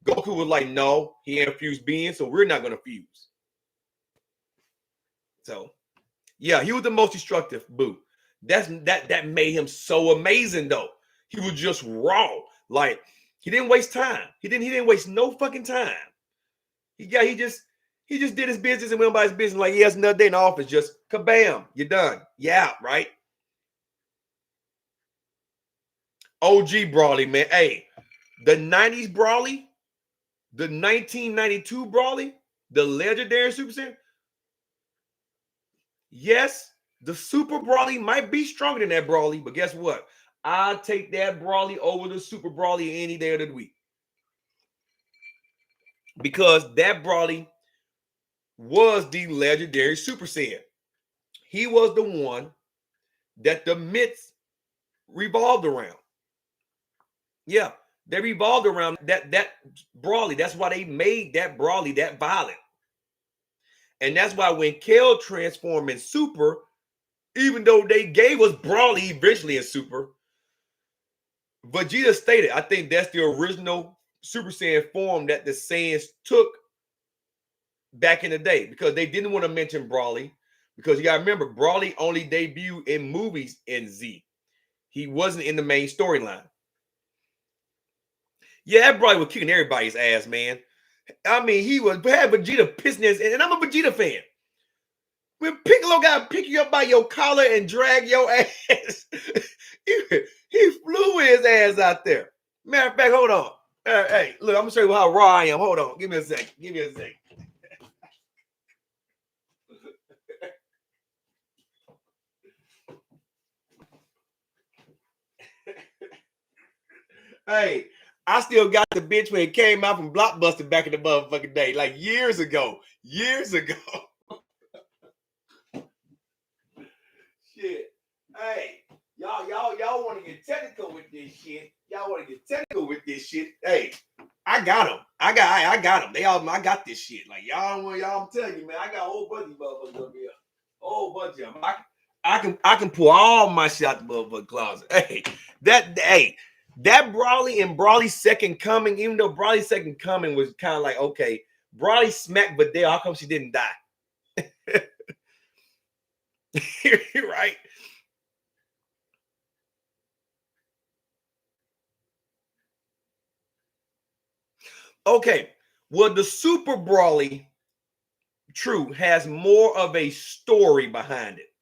[SPEAKER 1] Goku was like, no, he ain't a fused being, so we're not going to fuse. So Yeah, he was the most destructive. Boo. That made him so amazing though. He was just raw. Like he didn't waste time. He didn't waste no fucking time. He just did his business and went about his business like he has another day in the office. Just kabam, you're done. Yeah, right. OG Brawley, man. Hey, the 90s Brawley, the 1992 Brawley, the legendary Super Saiyan. Yes, the Super Brawley might be stronger than that Brawley, but guess what? I'll take that Brawley over the Super Brawley any day of the week. Because that Brawley was the legendary Super Saiyan. He was the one that the myths revolved around. Yeah, they revolved around that Brawley. That's why they made that Brawley that violent. And that's why when Kale transformed in Super, even though they gave us Brawley eventually in Super, Vegeta stated, I think that's the original Super Saiyan form that the Saiyans took back in the day because they didn't want to mention Brawley because you got to remember, Brawley only debuted in movies in Z. He wasn't in the main storyline. Yeah, that Brawley was kicking everybody's ass, man. I mean, he had Vegeta pissing his, and I'm a Vegeta fan. When Piccolo got to pick you up by your collar and drag your ass, he flew his ass out there. Matter of fact, hold on. Hey, look, I'm gonna show you how raw I am. Hold on, give me a second. Give me a second. Hey, I still got the bitch when it came out from Blockbuster back in the motherfucking day, like years ago. Years ago. Shit. Hey, y'all want to get technical with this shit. Y'all want to get technical with this shit. Hey, I got them. I got them. I got this shit. Like y'all, I'm telling you, man, I got a whole bunch of motherfuckers up here. A whole bunch of them. I can pull all my shit out the motherfucking closet. Hey, that Brawley and Brawley's Second Coming, even though Brawley's Second Coming was kind of like, okay, Brawley smacked Videl. How come she didn't die? Right? Okay. Well, the Super Brawley, true, has more of a story behind it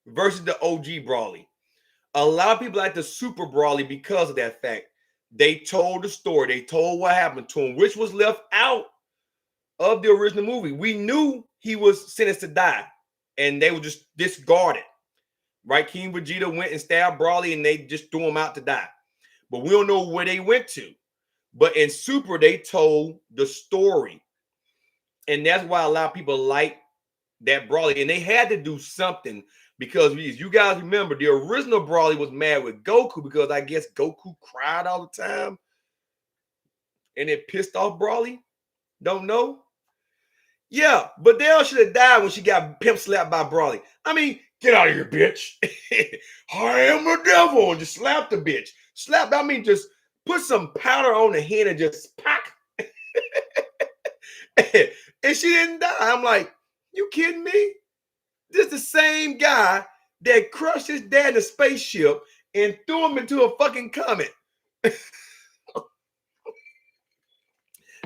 [SPEAKER 1] versus the OG Brawley. A lot of people like the Super Brawley because of that fact. They told the story. They told what happened to him, which was left out of the original movie. We knew he was sentenced to die, and they were just discarded. Right? King Vegeta went and stabbed Brawley, and they just threw him out to die. But we don't know where they went to. But in Super, they told the story. And that's why a lot of people like that Brawley. And they had to do something because you guys remember, the original Brawley was mad with Goku because I guess Goku cried all the time. And it pissed off Brawley. Don't know. Yeah, but Dale should have died when she got pimp slapped by Brawley. I mean, get out of here, bitch. I am the devil. And just slap the bitch. Slap, I mean, just put some powder on the head and just pack. And she didn't die. I'm like, you kidding me? This is the same guy that crushed his dad in a spaceship and threw him into a fucking comet.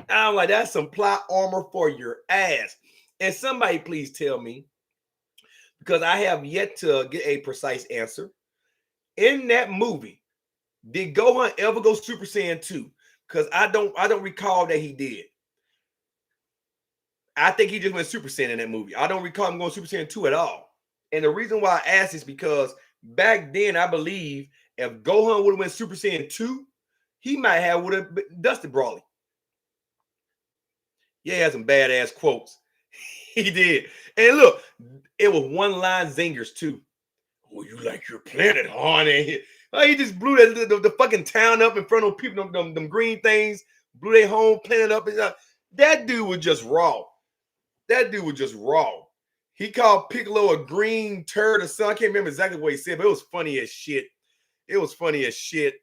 [SPEAKER 1] I'm like, that's some plot armor for your ass. And somebody please tell me, because I have yet to get a precise answer. In that movie, did Gohan ever go Super Saiyan 2? Because I don't recall that he did. I think he just went Super Saiyan in that movie. I don't recall him going Super Saiyan 2 at all. And the reason why I asked is because back then, I believe if Gohan would have went Super Saiyan 2, he might would have dusted Brawley. Yeah, he had some badass quotes. He did. And look, it was one-line zingers too. Oh, you like your planet, huh? He just blew the fucking town up in front of people, them green things, blew their home planet up. That dude was just raw. That dude was just raw. He called Piccolo a green turd or something. I can't remember exactly what he said, but it was funny as shit. It was funny as shit.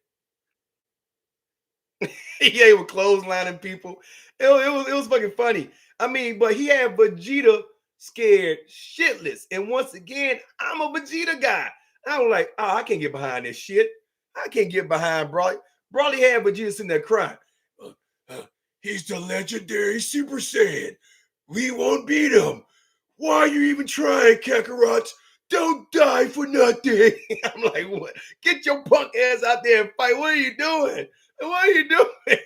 [SPEAKER 1] Yeah, he was clotheslining people. It was fucking funny. I mean, but he had Vegeta scared shitless. And once again, I'm a Vegeta guy. I was like, oh, I can't get behind this shit. I can't get behind Broly. Broly had Vegeta sitting there crying. Uh, uh, he's the legendary Super Saiyan. We won't beat him. Why are you even trying, Kakarot? Don't die for nothing. I'm like, what? Get your punk ass out there and fight. What are you doing? What are you doing?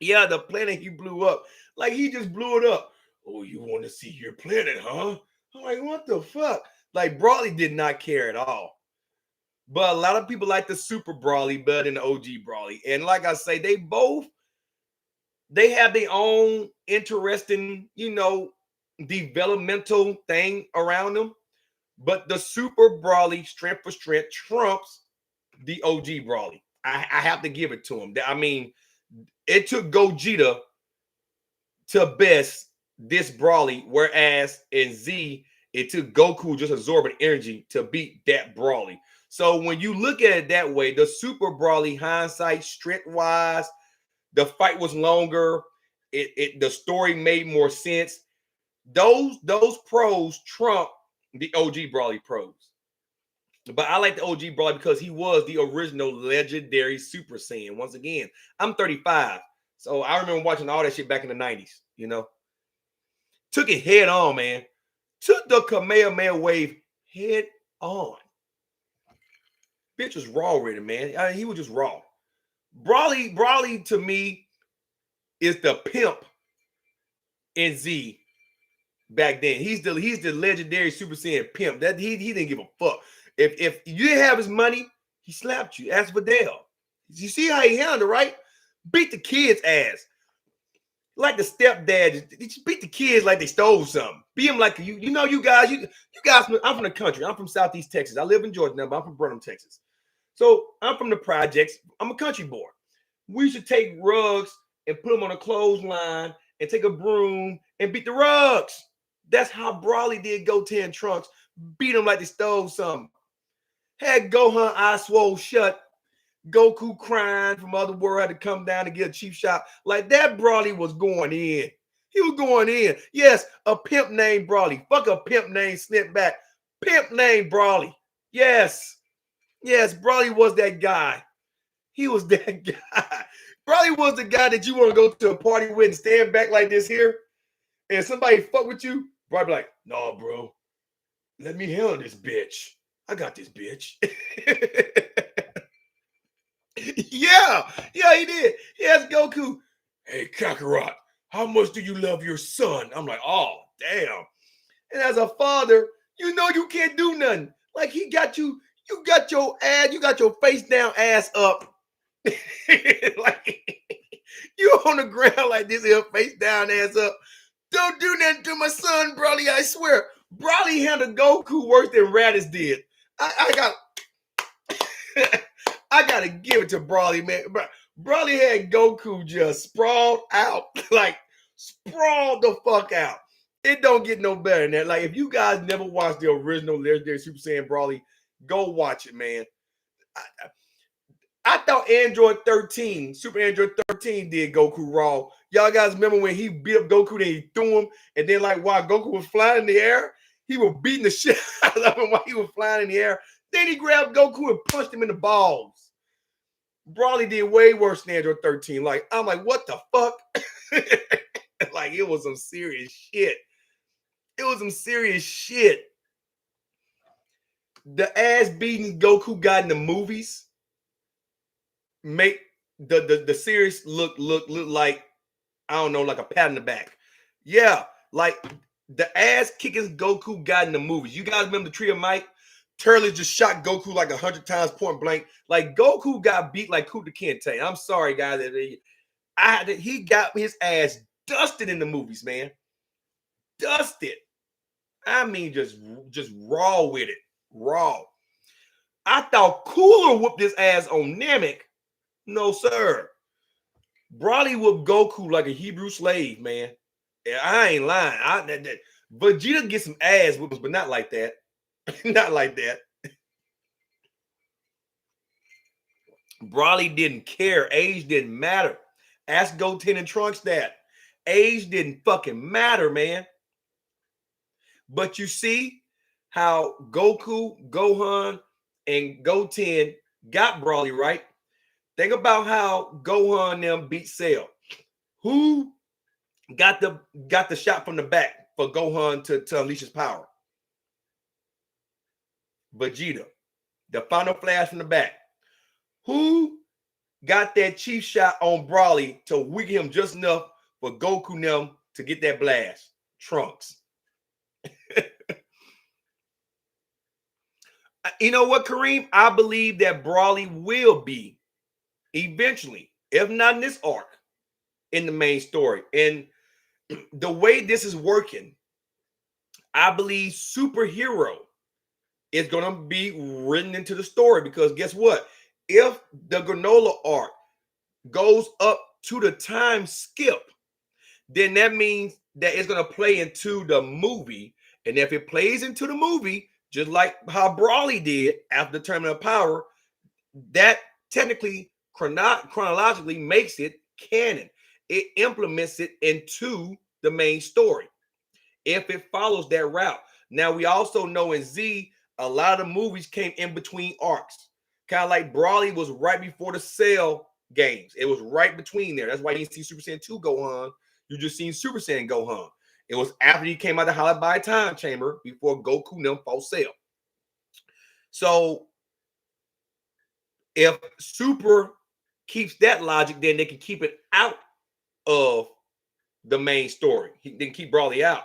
[SPEAKER 1] Yeah, the planet he blew up. Like he just blew it up. Oh, you want to see your planet, huh? I'm like, what the fuck? Like Broly did not care at all. But a lot of people like the Super Broly better than the OG Broly. And like I say, they have their own interesting, developmental thing around them. But the Super Broly, strength for strength, trumps the OG Broly. I have to give it to him. I mean, it took Gogeta to best this Broly, whereas in Z, it took Goku just absorbing energy to beat that Broly. So when you look at it that way, the Super Broly, hindsight, strength-wise, the fight was longer. The story made more sense. Those pros trump the OG Broly pros. But I like the OG Broly because he was the original legendary Super Saiyan. Once again, I'm 35. So I remember watching all that shit back in the 90s, Took it head on, man. Took the Kamehameha wave head on. Bitch was raw with it, man. He was just raw. Broly to me is the pimp in Z back then. He's the legendary Super Saiyan pimp. That he didn't give a fuck. If you didn't have his money, he slapped you. Ask Vidal. You see how he handled it, right? Beat the kids' ass. Like the stepdad, just beat the kids like they stole something. Beat them like you guys. I'm from the country. I'm from Southeast Texas. I live in Georgia now, but I'm from Burnham, Texas. So I'm from the projects. I'm a country boy. We should take rugs and put them on a clothesline and take a broom and beat the rugs. That's how Broly did Goten and Trunks. Beat them like they stole something. Had Gohan eyes swole shut. Goku crying from other world had to come down to get a cheap shot. Like that Broly was going in. He was going in. Yes, a pimp named Broly. Fuck a pimp named Snipback. Pimp named Broly. Yes. Yes, Broly was that guy. He was that guy. Broly was the guy that you want to go to a party with and stand back like this here. And somebody fuck with you. Broly be like, no, bro. Let me handle this bitch. I got this bitch. Yeah, he did. He asked Goku, hey, Kakarot, how much do you love your son? I'm like, oh, damn. And as a father, you can't do nothing. Like he got you got your face down, ass up. Like you on the ground like this here, face down, ass up. Don't do nothing to my son, Broly, I swear. Broly handled Goku worse than Raditz did. I gotta give it to Broly, man. Broly had Goku just sprawled out, like sprawled the fuck out. It don't get no better than that. Like if you guys never watched the original Legendary Super Saiyan Broly, go watch it, man. I thought Android 13, Super Android 13 did Goku raw. Y'all guys remember when he beat up Goku, then he threw him, and then like while Goku was flying in the air, he was beating the shit out of him while he was flying in the air. Then he grabbed Goku and punched him in the balls. Broly did way worse than Android 13. Like, I'm like, what the fuck? Like, it was some serious shit. It was some serious shit. The ass beating Goku got in the movies make the series look like, I don't know, like a pat in the back. Yeah, like the ass kickings Goku got in the movies. You guys remember the Tree of Might? Turley just shot Goku like 100 times point blank. Like Goku got beat like Kuta Kinte. I'm sorry, guys. He got his ass dusted in the movies, man. Dusted. I mean, just raw with it. Raw. I thought Cooler whooped his ass on Namek. No, sir. Broly whooped Goku like a Hebrew slave, man. Yeah, I ain't lying. Vegeta get some ass whoopers, but not like that. Not like that. Broly didn't care. Age didn't matter. Ask Goten and Trunks that. Age didn't fucking matter, man. But you see how Goku, Gohan, and Goten got Broly, right? Think about how Gohan them beat Cell. Who got the shot from the back for Gohan to unleash his power? Vegeta. The final flash from the back. Who got that chief shot on Broly to weaken him just enough for Goku them to get that blast? Trunks. You know what, Kareem? I believe that Broly will be eventually, if not in this arc, in the main story. And the way this is working, I believe superhero is going to be written into the story, because guess what? If the granola arc goes up to the time skip, then that means that it's going to play into the movie. And if it plays into the movie, just like how Broly did after the Tournament of Power, that technically chronologically makes it canon. It implements it into the main story if it follows that route. Now, we also know in Z, a lot of movies came in between arcs. Kind of like Broly was right before the Cell games. It was right between there. That's why you didn't see Super Saiyan 2 Gohan. You just seen Super Saiyan Gohan. It was after he came out of the Hollow by Time Chamber before Goku and them fought Cell. So if Super keeps that logic, then they can keep it out of the main story. They can keep Broly out.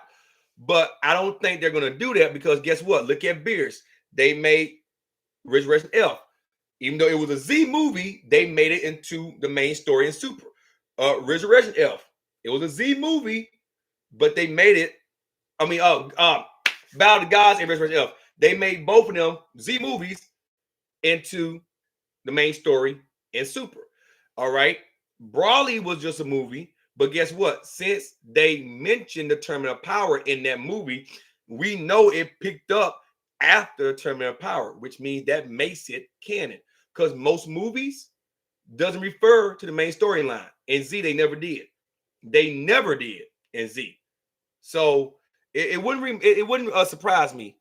[SPEAKER 1] But I don't think they're going to do that, because guess what? Look at Beerus. They made Resurrection F. Even though it was a Z movie, they made it into the main story in Super. Resurrection F. It was a Z movie, but they made it. I mean, Battle of the Gods and Resurrection F. They made both of them Z movies into the main story in Super. All right. Broly was just a movie, but guess what? Since they mentioned the Tournament of Power in that movie, we know it picked up after the Tournament of Power, which means that makes it canon. Because most movies doesn't refer to the main storyline. In Z, they never did. They never did in Z. So it wouldn't surprise me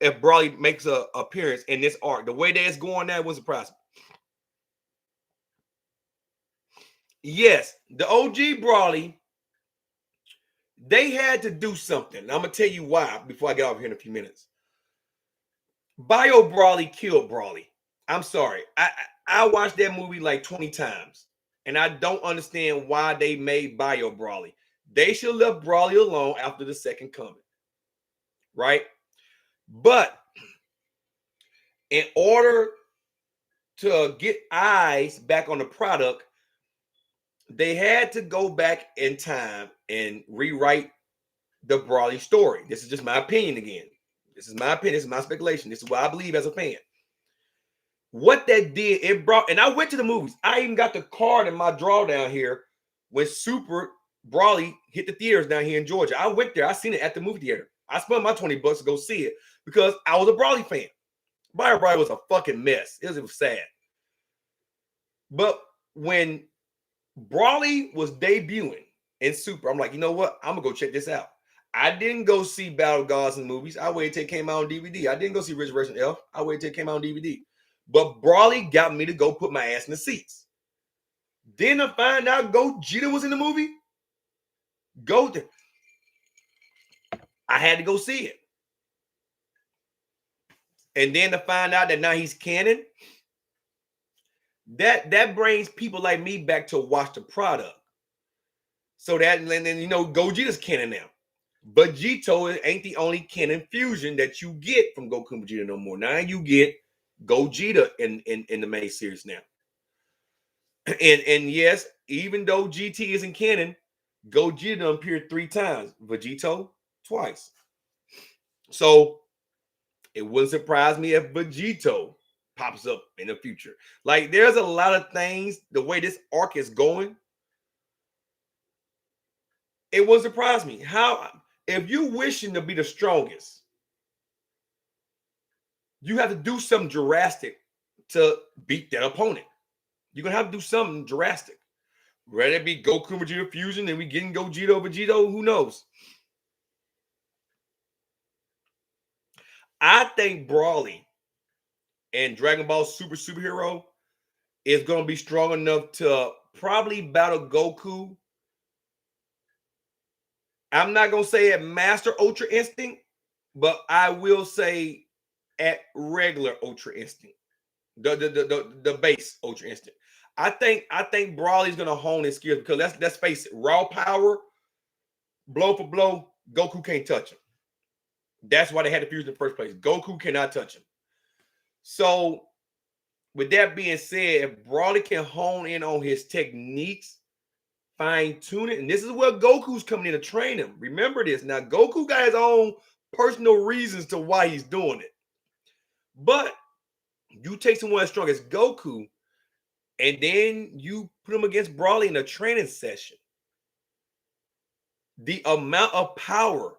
[SPEAKER 1] if Broly makes an appearance in this arc. The way that it's going, that wouldn't surprise me. Yes, the OG Broly, they had to do something. I'm going to tell you why before I get off here in a few minutes. Bio Broly killed Broly. I'm sorry. I watched that movie like 20 times, and I don't understand why they made Bio Broly. They should have left Broly alone after the second coming, right? But in order to get eyes back on the product, they had to go back in time and rewrite the Broly story. This is just my opinion again. This is my opinion. This is my speculation. This is what I believe as a fan. What that did, it brought, and I went to the movies. I even got the card in my draw down here when Super Broly hit the theaters down here in Georgia. I went there. I seen it at the movie theater. I spent my $20 to go see it because I was a Broly fan. Bio Broly was a fucking mess. It was sad. But when Broly was debuting in Super, I'm like, you know what? I'm going to go check this out. I didn't go see Battle of Gods in movies. I waited till it came out on DVD. I didn't go see Resurrection F. I waited till it came out on DVD. But Broly got me to go put my ass in the seats. Then I find out Gogeta was in the movie. I had to go see it. And then to find out that now he's canon, that brings people like me back to watch the product. So that, and then, you know, Gogeta's canon now. But Vegito ain't the only canon fusion that you get from Goku and Vegeta no more. Now you get Gogeta in the main series now. And yes, even though GT isn't canon, Gogeta appeared 3 times, Vegito twice. So it wouldn't surprise me if Vegito pops up in the future. Like, there's a lot of things, the way this arc is going, it wouldn't surprise me. How, if you wishing to be the strongest, you have to do something drastic to beat that opponent. You're going to have to do something drastic. Whether it be Goku Vegeta fusion and we getting Gogeta, who knows? I think Broly and Dragon Ball Superhero is going to be strong enough to probably battle Goku. I'm not going to say at Master Ultra Instinct, but I will say at regular Ultra Instinct. The base Ultra Instinct. I think Broly's gonna hone his skills because let's face it, raw power, blow for blow, Goku can't touch him. That's why they had to fuse in the first place. Goku cannot touch him. So, with that being said, if Broly can hone in on his techniques, fine tune it, and this is where Goku's coming in to train him. Remember this. Now, Goku got his own personal reasons to why he's doing it. But you take someone as strong as Goku, and then you put him against Broly in a training session. The amount of power,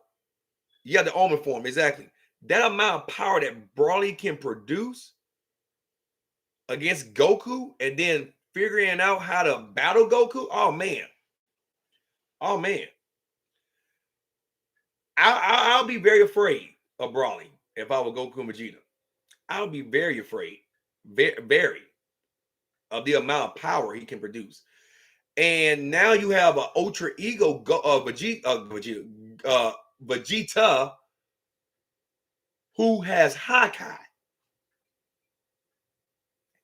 [SPEAKER 1] yeah, the Omen form, exactly. That amount of power that Broly can produce against Goku, and then figuring out how to battle Goku. Oh man, oh man. I'll be very afraid of Broly if I were Goku and Vegeta. I'll be very afraid, very of the amount of power he can produce. And now you have an ultra ego Vegeta who has Hawkeye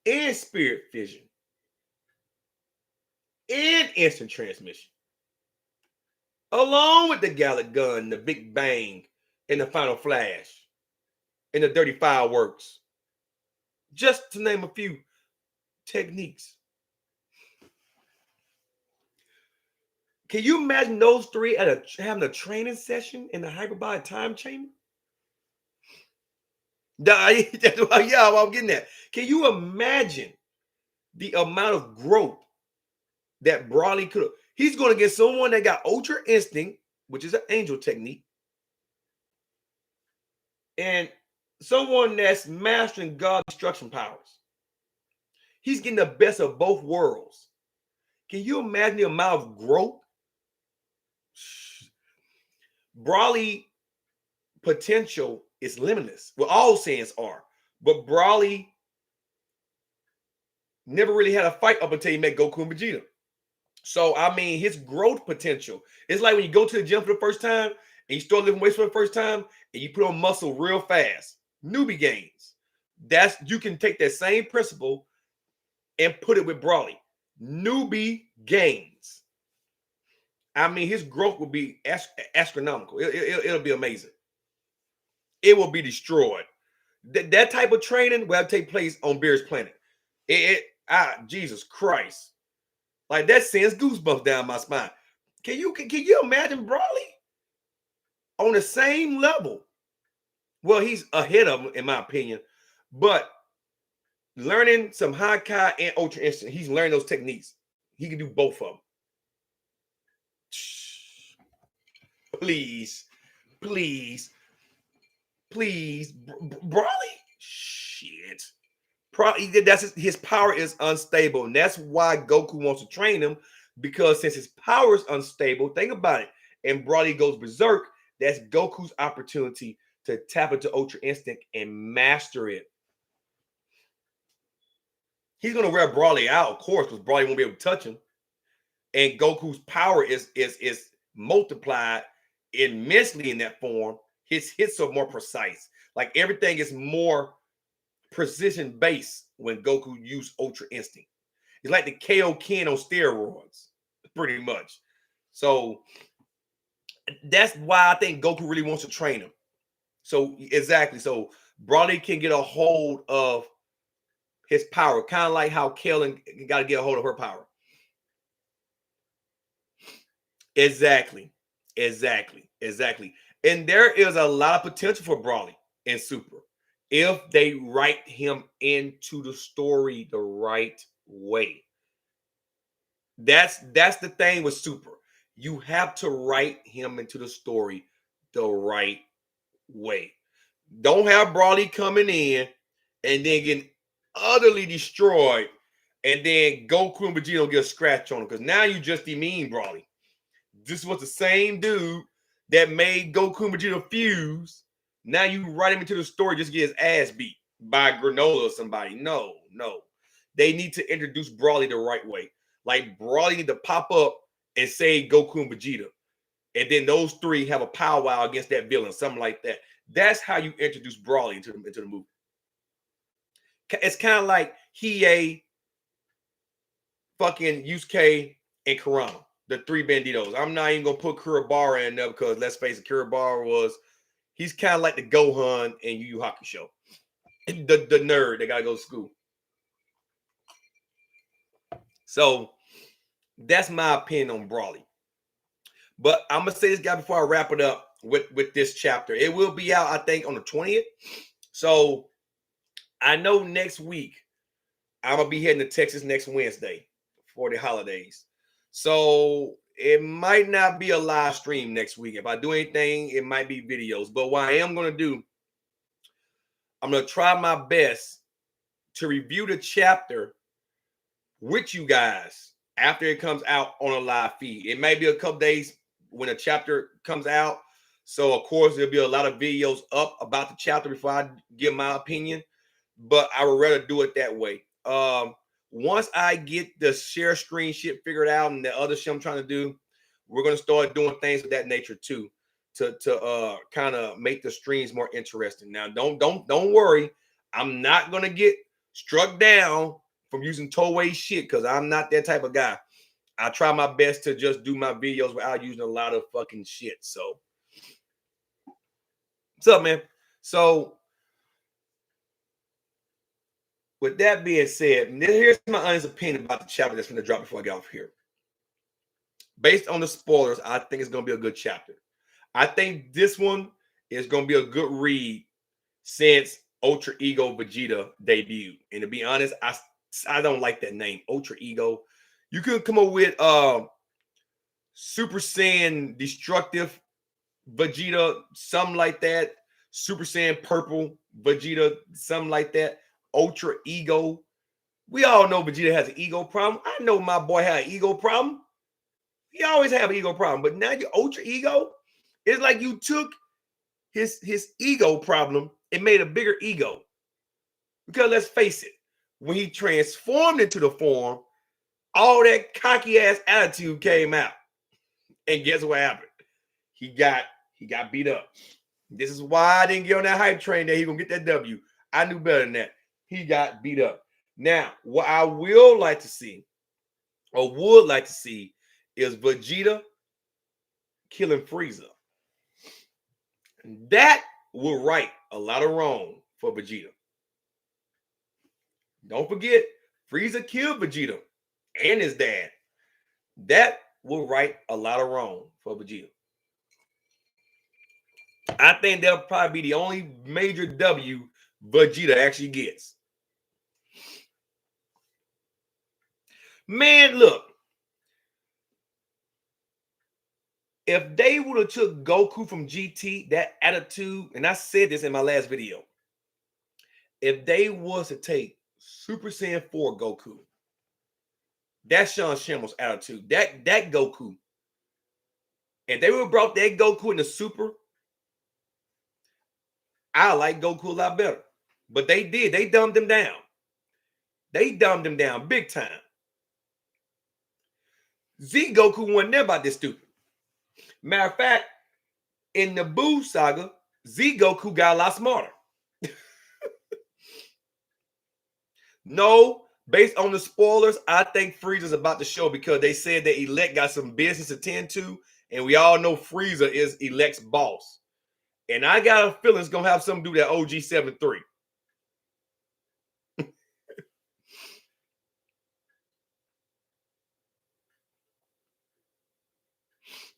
[SPEAKER 1] and Spirit Vision and instant transmission, along with the Gallic Gun, the Big Bang, and the Final Flash, and the Dirty Fireworks, just to name a few techniques. Can you imagine those three having a training session in the hyperbolic time chamber? Yeah, I'm getting that. Can you imagine the amount of growth that Broly could have? He's going to get someone that got Ultra Instinct, which is an angel technique, and someone that's mastering God destruction powers. He's getting the best of both worlds. Can you imagine the amount of growth? Broly potential is limitless. Well, all Saiyans are, but Broly never really had a fight up until he met Goku and Vegeta. So I mean, his growth potential. It's like when you go to the gym for the first time and you start lifting weights for the first time and you put on muscle real fast. Newbie gains. You can take that same principle and put it with Broly. Newbie gains. I mean, his growth will be astronomical. It'll be amazing. It will be destroyed. That type of training will take place on Beer's planet. Jesus Christ. Like that sends goosebumps down my spine. Can you imagine Broly on the same level? Well, he's ahead of him, in my opinion. But learning some Hawkeye and Ultra Instinct, he's learning those techniques. He can do both of them. Please, Broly. Shit. That's his power is unstable, and that's why Goku wants to train him, because since his power is unstable, think about it, and Broly goes berserk, that's Goku's opportunity to tap into Ultra Instinct and master it. He's gonna wear Broly out, of course, because Broly won't be able to touch him, and Goku's power is multiplied immensely in that form. His hits are more precise. Like everything is more precision based when Goku used Ultra Instinct. It's like the KO Ken on steroids, pretty much. So that's why I think Goku really wants to train him. So exactly. So Broly can get a hold of his power, kind of like how Kellen got to get a hold of her power. Exactly. And there is a lot of potential for Broly in Super if they write him into the story the right way. That's the thing with Super. You have to write him into the story the right way. Don't have Broly coming in and then getting utterly destroyed, and then Goku and Vegeta get a scratch on him, because now you just demean Broly. This was the same dude that made Goku and Vegeta fuse Now you write him into the story just to get his ass beat by Granola or somebody. No. They need to introduce Broly the right way. Like Broly need to pop up and say Goku and Vegeta. And then those three have a powwow against that villain, something like that. That's how you introduce Broly into the movie. It's kind of like Hiei, fucking Yusuke, and Kurama, the three banditos. I'm not even gonna put Kurabara in there because let's face it, he's kind of like the Gohan in Yu Yu Hakusho, the nerd that gotta go to school. So that's my opinion on Broly. But I'm gonna say this guy before I wrap it up with this chapter. It will be out, I think, on the 20th. So I know next week I'm gonna be heading to Texas next Wednesday for the holidays. So it might not be a live stream next week. If I do anything, it might be videos. But what I am gonna do, I'm gonna try my best to review the chapter with you guys after it comes out on a live feed. It may be a couple days when a chapter comes out. So, of course, there'll be a lot of videos up about the chapter before I give my opinion. But I would rather do it that way. Once I get the share screen shit figured out and the other shit I'm trying to do, we're going to start doing things of that nature too to kind of make the streams more interesting. Now, don't worry. I'm not going to get struck down from using Toei shit because I'm not that type of guy. I try my best to just do my videos without using a lot of fucking shit. So, what's up, man? So, with that being said, here's my honest opinion about the chapter that's going to drop before I get off here. Based on the spoilers, I think it's going to be a good chapter. I think this one is going to be a good read since Ultra Ego Vegeta debuted. And to be honest, I don't like that name, Ultra Ego. You could come up with Super Saiyan Destructive Vegeta, something like that. Super Saiyan Purple Vegeta, something like that. Ultra Ego. We all know Vegeta has an ego problem. I know my boy had an ego problem. He always have an ego problem. But now your Ultra Ego, it's like you took his ego problem and made a bigger ego. Because let's face it, when he transformed into the form, all that cocky ass attitude came out. And guess what happened? He got beat up. This is why I didn't get on that hype train that he gonna get that W. I knew better than that. He got beat up. Now, what I will like to see, or would like to see, is Vegeta killing Frieza. That will right a lot of wrong for Vegeta. Don't forget, Frieza killed Vegeta and his dad. That will right a lot of wrong for Vegeta. I think that'll probably be the only major W Vegeta actually gets. Man, look. If they would have took Goku from GT, that attitude, and I said this in my last video, if they was to take Super Saiyan 4 Goku, that's Sean Shamrock's attitude, that Goku, if they would have brought that Goku into Super, I like Goku a lot better. But they did. They dumbed him down. They dumbed him down big time. Z Goku wasn't there about this stupid. Matter of fact, in the Buu saga, Z Goku got a lot smarter. No, based on the spoilers, I think Frieza's about to show because they said that Elect got some business to tend to, and we all know Frieza is Elect's boss. And I got a feeling it's gonna have something to do with that OG 7-3.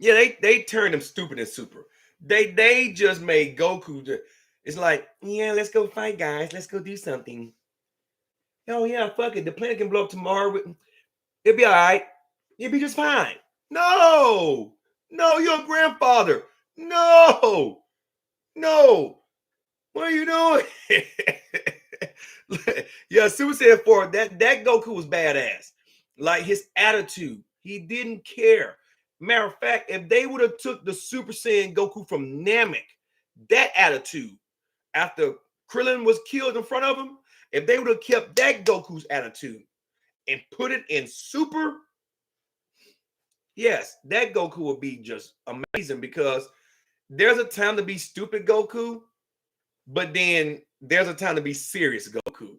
[SPEAKER 1] Yeah, they turned him stupid and Super. They just made Goku. It's like, yeah, let's go fight, guys. Let's go do something. Oh yeah, fuck it. The planet can blow up tomorrow. It'll be all right. It'll be just fine. No, you're a grandfather. No. What are you doing? Yeah, Super Saiyan 4. That Goku was badass. Like his attitude, he didn't care. Matter of fact, if they would have took the Super Saiyan Goku from Namek, that attitude after Krillin was killed in front of him, if they would have kept that Goku's attitude and put it in Super, yes, that Goku would be just amazing, because there's a time to be stupid Goku, but then there's a time to be serious Goku.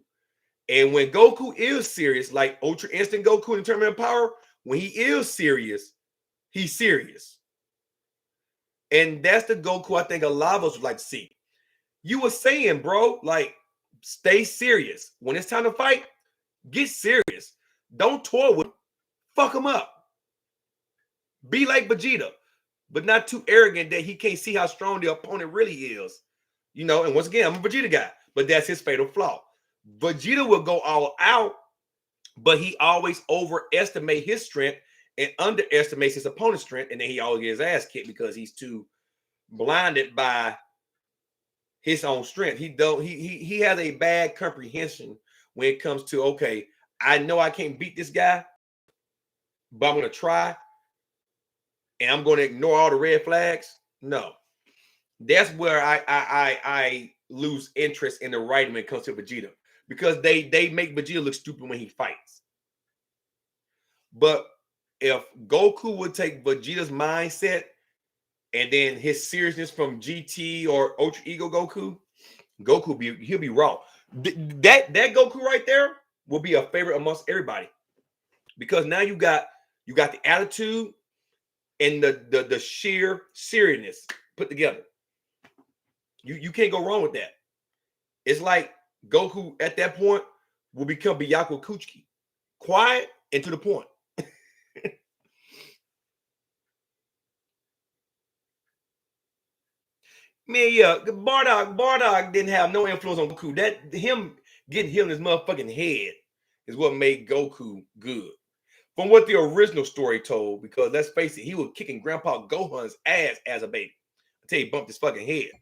[SPEAKER 1] And when Goku is serious, like Ultra Instinct Goku in Tournament of Power, when he is serious, he's serious. And that's the Goku I think a lot of us would like to see. You were saying, bro, like, stay serious. When it's time to fight, get serious. Don't toy with him. Fuck him up. Be like Vegeta, but not too arrogant that he can't see how strong the opponent really is. You know, and once again, I'm a Vegeta guy, but that's his fatal flaw. Vegeta will go all out, but he always overestimates his strength and underestimates his opponent's strength, and then he always gets his ass kicked because he's too blinded by his own strength. He has a bad comprehension when it comes to, okay, I know I can't beat this guy, but I'm gonna try, and I'm gonna ignore all the red flags. No, that's where I lose interest in the writing when it comes to Vegeta, because they make Vegeta look stupid when he fights. But if Goku would take Vegeta's mindset and then his seriousness from GT or Ultra Ego Goku, he'll be raw. That Goku right there will be a favorite amongst everybody, because now you got the attitude and the sheer seriousness put together. You can't go wrong with that. It's like Goku at that point will become Byakuya Kuchiki, quiet and to the point. Man, yeah, Bardock didn't have no influence on Goku. That him getting hit in his motherfucking head is what made Goku good. From what the original story told, because let's face it, he was kicking Grandpa Gohan's ass as a baby until he bumped his fucking head.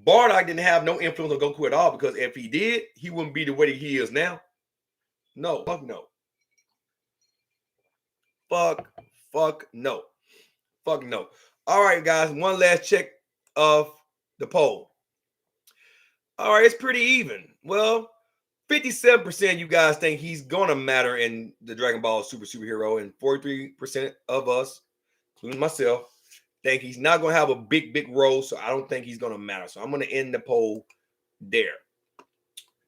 [SPEAKER 1] Bardock didn't have no influence on Goku at all, because if he did, he wouldn't be the way he is now. No, fuck no. Fuck no. Fuck no. All right, guys, one last check of the poll. All right, it's pretty even. Well, 57% you guys think he's gonna matter in the Dragon Ball Superhero, and 43% of us, including myself, think he's not gonna have a big role. So I don't think he's gonna matter. So I'm gonna end the poll there.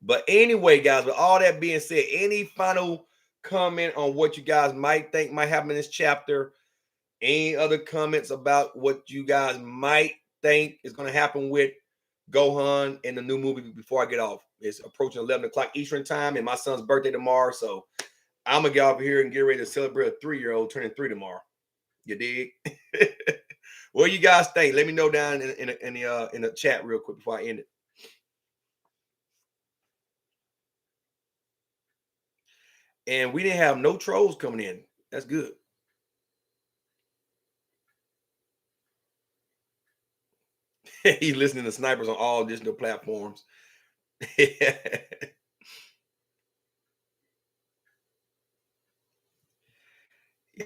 [SPEAKER 1] But anyway, guys, with all that being said, any final comment on what you guys might think might happen in this chapter? Any other comments about what you guys might think is going to happen with Gohan in the new movie before I get off? It's approaching 11 o'clock Eastern time, and my son's birthday tomorrow, so I'm going to get off here and get ready to celebrate a 3-year-old turning 3 tomorrow. You dig? What do you guys think? Let me know down in the chat real quick before I end it. And we didn't have no trolls coming in. That's good. He's listening to snipers on all digital platforms. Yeah,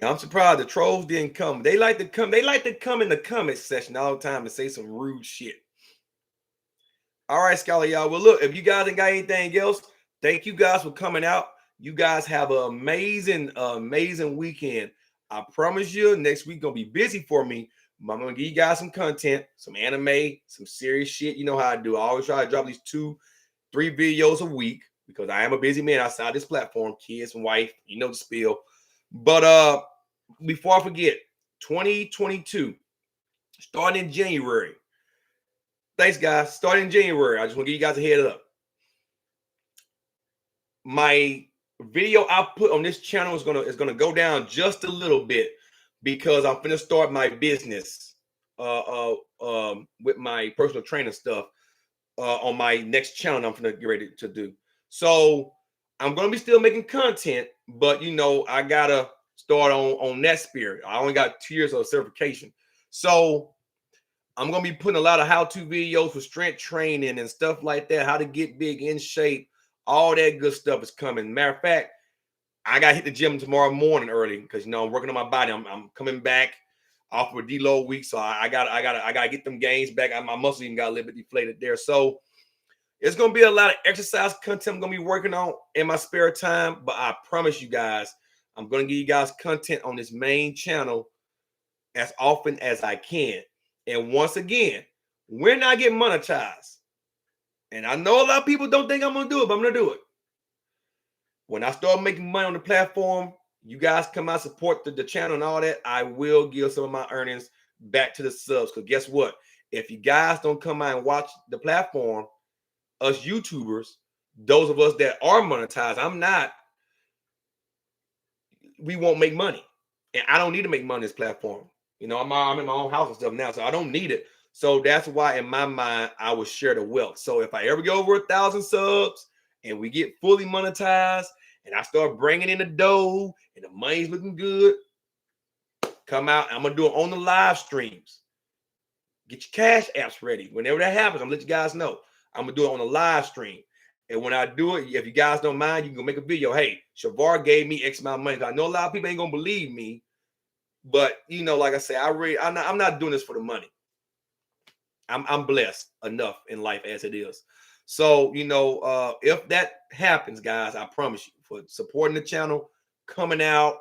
[SPEAKER 1] I'm surprised the trolls didn't come. They like to come. They like to come in the comment section all the time and say some rude shit. All right, Scholar, y'all. Well, look, if you guys ain't got anything else, thank you guys for coming out. You guys have an amazing weekend. I promise you, next week gonna be busy for me. I'm gonna give you guys some content, some anime, some serious shit. You know how I do. I always try to drop these 2-3 videos a week, because I am a busy man outside this platform, kids and wife, you know the spiel. But before I forget, 2022, starting in January. Thanks, guys. Starting in January, I just want to give you guys a head up. My video output on this channel is gonna go down just a little bit, because I'm gonna start my business with my personal training stuff on my next channel I'm gonna get ready to do. So I'm gonna be still making content, but you know, I gotta start on that spirit. I only got 2 years of certification, so I'm gonna be putting a lot of how-to videos for strength training and stuff like that, how to get big, in shape. All that good stuff is coming. Matter of fact, I got to hit the gym tomorrow morning early, because, you know, I'm working on my body. I'm coming back. off of a deload week. So I gotta get them gains back. My muscles even got a little bit deflated there. So it's gonna be a lot of exercise content I'm gonna be working on in my spare time. But I promise you guys, I'm gonna give you guys content on this main channel as often as I can. And once again, we're not getting monetized. And I know a lot of people don't think I'm gonna do it, but I'm gonna do it. When I start making money on the platform, you guys come out, support the channel and all that, I will give some of my earnings back to the subs. Because guess what? If you guys don't come out and watch the platform, us YouTubers, those of us that are monetized, I'm not, we won't make money. And I don't need to make money on this platform. You know, I'm in my own house and stuff now, so I don't need it. So that's why in my mind, I will share the wealth. So if I ever get over 1,000 subs and we get fully monetized and I start bringing in the dough and the money's looking good, come out. I'm going to do it on the live streams. Get your cash apps ready. Whenever that happens, I'm going to let you guys know. I'm going to do it on a live stream. And when I do it, if you guys don't mind, you can make a video. Hey, Shavar gave me X amount of money. I know a lot of people ain't going to believe me. But, you know, like I say, I'm not doing this for the money. I'm blessed enough in life as it is. So, you know, if that happens, guys, I promise you, for supporting the channel, coming out,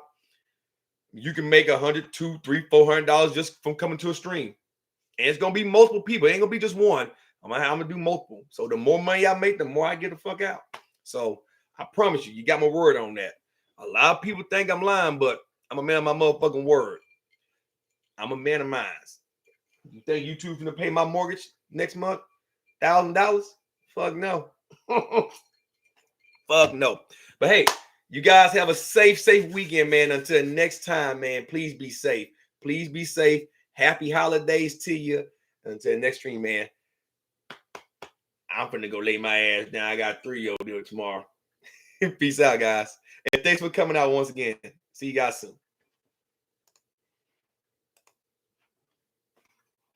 [SPEAKER 1] you can make $100, $200, $300, $400 just from coming to a stream. And it's gonna be multiple people. It ain't gonna be just one. I'm gonna do multiple. So the more money I make, the more I get the fuck out. So I promise you, you got my word on that. A lot of people think I'm lying, but I'm a man of my motherfucking word. I'm a man of mine. You think YouTube's gonna pay my mortgage next month? $1,000? Fuck no. Fuck no. But hey, you guys have a safe weekend, man. Until next time, man. Please be safe. Please be safe. Happy holidays to you. Until next stream, man. I'm finna go lay my ass down. I got 3-year-old do it tomorrow. Peace out, guys. And thanks for coming out once again. See you guys soon.